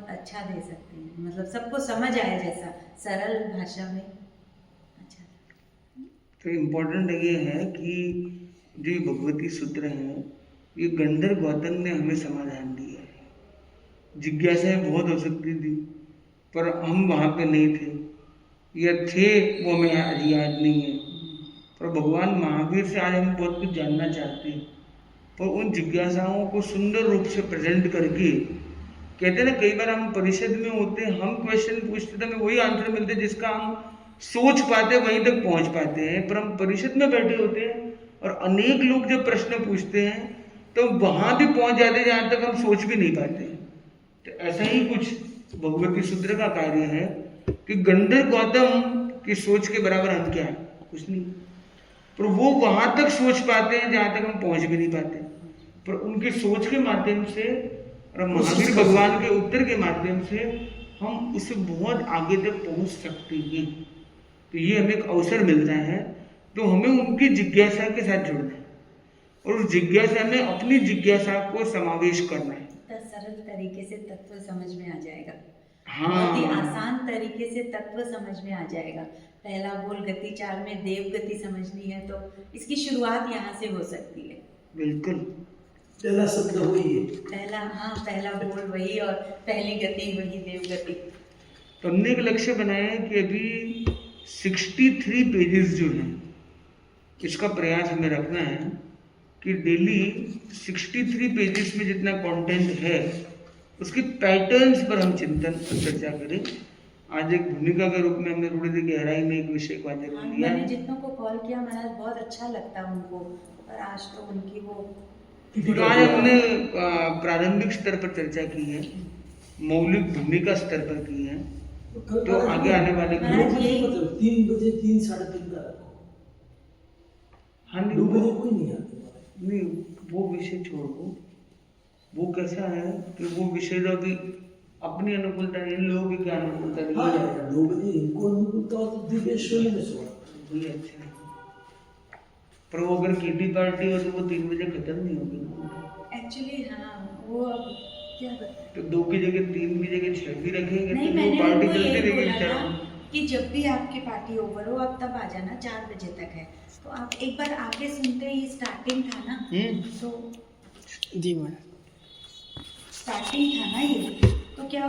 S4: अच्छा दे सकते हैं, मतलब सबको समझ आए जैसा सरल भाषा में। अच्छा,
S1: तो इम्पोर्टेंट ये है कि जो ये भगवती सूत्र हैं, ये गंधर्व गौतम ने हमें समाधान दिया है। जिज्ञासाएं बहुत हो सकती थी पर हम वहाँ पे नहीं थे, या थे वो हमें आज याद नहीं है। पर भगवान महावीर से आज हम बहुत कुछ जानना चाहते हैं, पर उन जिज्ञासाओं को सुंदर रूप से प्रेजेंट करके, कहते हैं ना कई बार हम परिषद में होते हैं, हम क्वेश्चन पूछते थे, हमें वही आंसर मिलते जिसका हम सोच पाते, वहीं तक पहुंच पाते हैं। पर हम परिषद में बैठे होते हैं और अनेक लोग जब प्रश्न पूछते हैं तो वहां भी पहुंच जाते हैं जहां तक हम सोच भी नहीं पाते। तो ऐसा ही कुछ भगवती सूत्र का कार्य है कि गंधर्व गौतम की सोच के बराबर हम क्या है, कुछ नहीं, पर वो वहां तक सोच पाते हैं जहां तक हम पहुंच भी नहीं पाते। पर उनकी सोच के माध्यम से और महावीर भगवान के उत्तर के माध्यम से हम उससे बहुत आगे तक पहुंच सकते हैं। तो ये हमें एक अवसर मिलता है, तो हमें उनकी जिज्ञासा के साथ जुड़ना है और उस जिज्ञासा में अपनी जिज्ञासा को समावेश करना है।
S4: सरल तरीके से तत्व समझ में आ जाएगा।
S1: हाँ,
S4: बहुत ही आसान तरीके से तत्व समझ में आ जाएगा। पहला बोल गति 4 में देव गति समझनी है तो इसकी शुरुआत यहाँ से हो सकती है।
S1: बिल्कुल,
S3: पहला शब्द वही है,
S4: पहला बोल वही और पहली गति वही देव गति।
S1: तो हमने एक लक्ष्य बनाया है कि अभी 63 पेजेस जो हैं, इसका प्रयास हमें रखना है कि डेली 63 पेजेस में जितना कंटेंट है उसके पैटर्न्स पर हम चिंतन और चर्चा करें। आज एक भूमिका के रूप में हमने थोड़ी सी गहराई में एक विषय को आगे लिया
S4: मैंने
S1: है।
S4: जितनों को कॉल किया महाराज बहुत अच्छा लगता है उनको, पर आज तो उनकी वो
S1: तो आज हमने प्रारंभिक स्तर पर चर्चा की है, मौलिक भूमिका स्तर पर की है। तो आगे आने वाले
S4: महाराज यही
S3: 3 बजे 3 साढ़े 3 का रखो।
S1: हाँ
S3: 2 बजे कोई नहीं आते।
S1: नहीं, वो विषय छोड़ो। वो कैसा है कि वो विषय जो अभी अपनी अनुकूलता, इन लोगों की क्या अनुकूलता नहीं
S3: हाँ,
S1: है।
S3: 2 बजे इनको अनुकूलता हो तो दिव्येश्वरी में सो
S1: वही अच्छा है, पर वो अगर किटी पार्टी हो तो वो 3 बजे खत्म नहीं होगी।
S4: एक्चुअली वो अब क्या बताएं।
S1: तो 2 की जगह 3 की जगह 6 भी रखेंगे
S4: नहीं,
S1: तो
S4: मैंने
S1: वो पार्टी
S4: उनको
S1: चलती
S4: यही
S1: रहेगी।
S4: बोला था कि जब भी आपकी पार्टी ओवर हो आप तब आ जाना, 4 बजे तक है तो आप एक बार आके सुनते ही, स्टार्टिंग था ना तो
S5: जी मैम,
S4: स्टार्टिंग था ना ये, तो क्या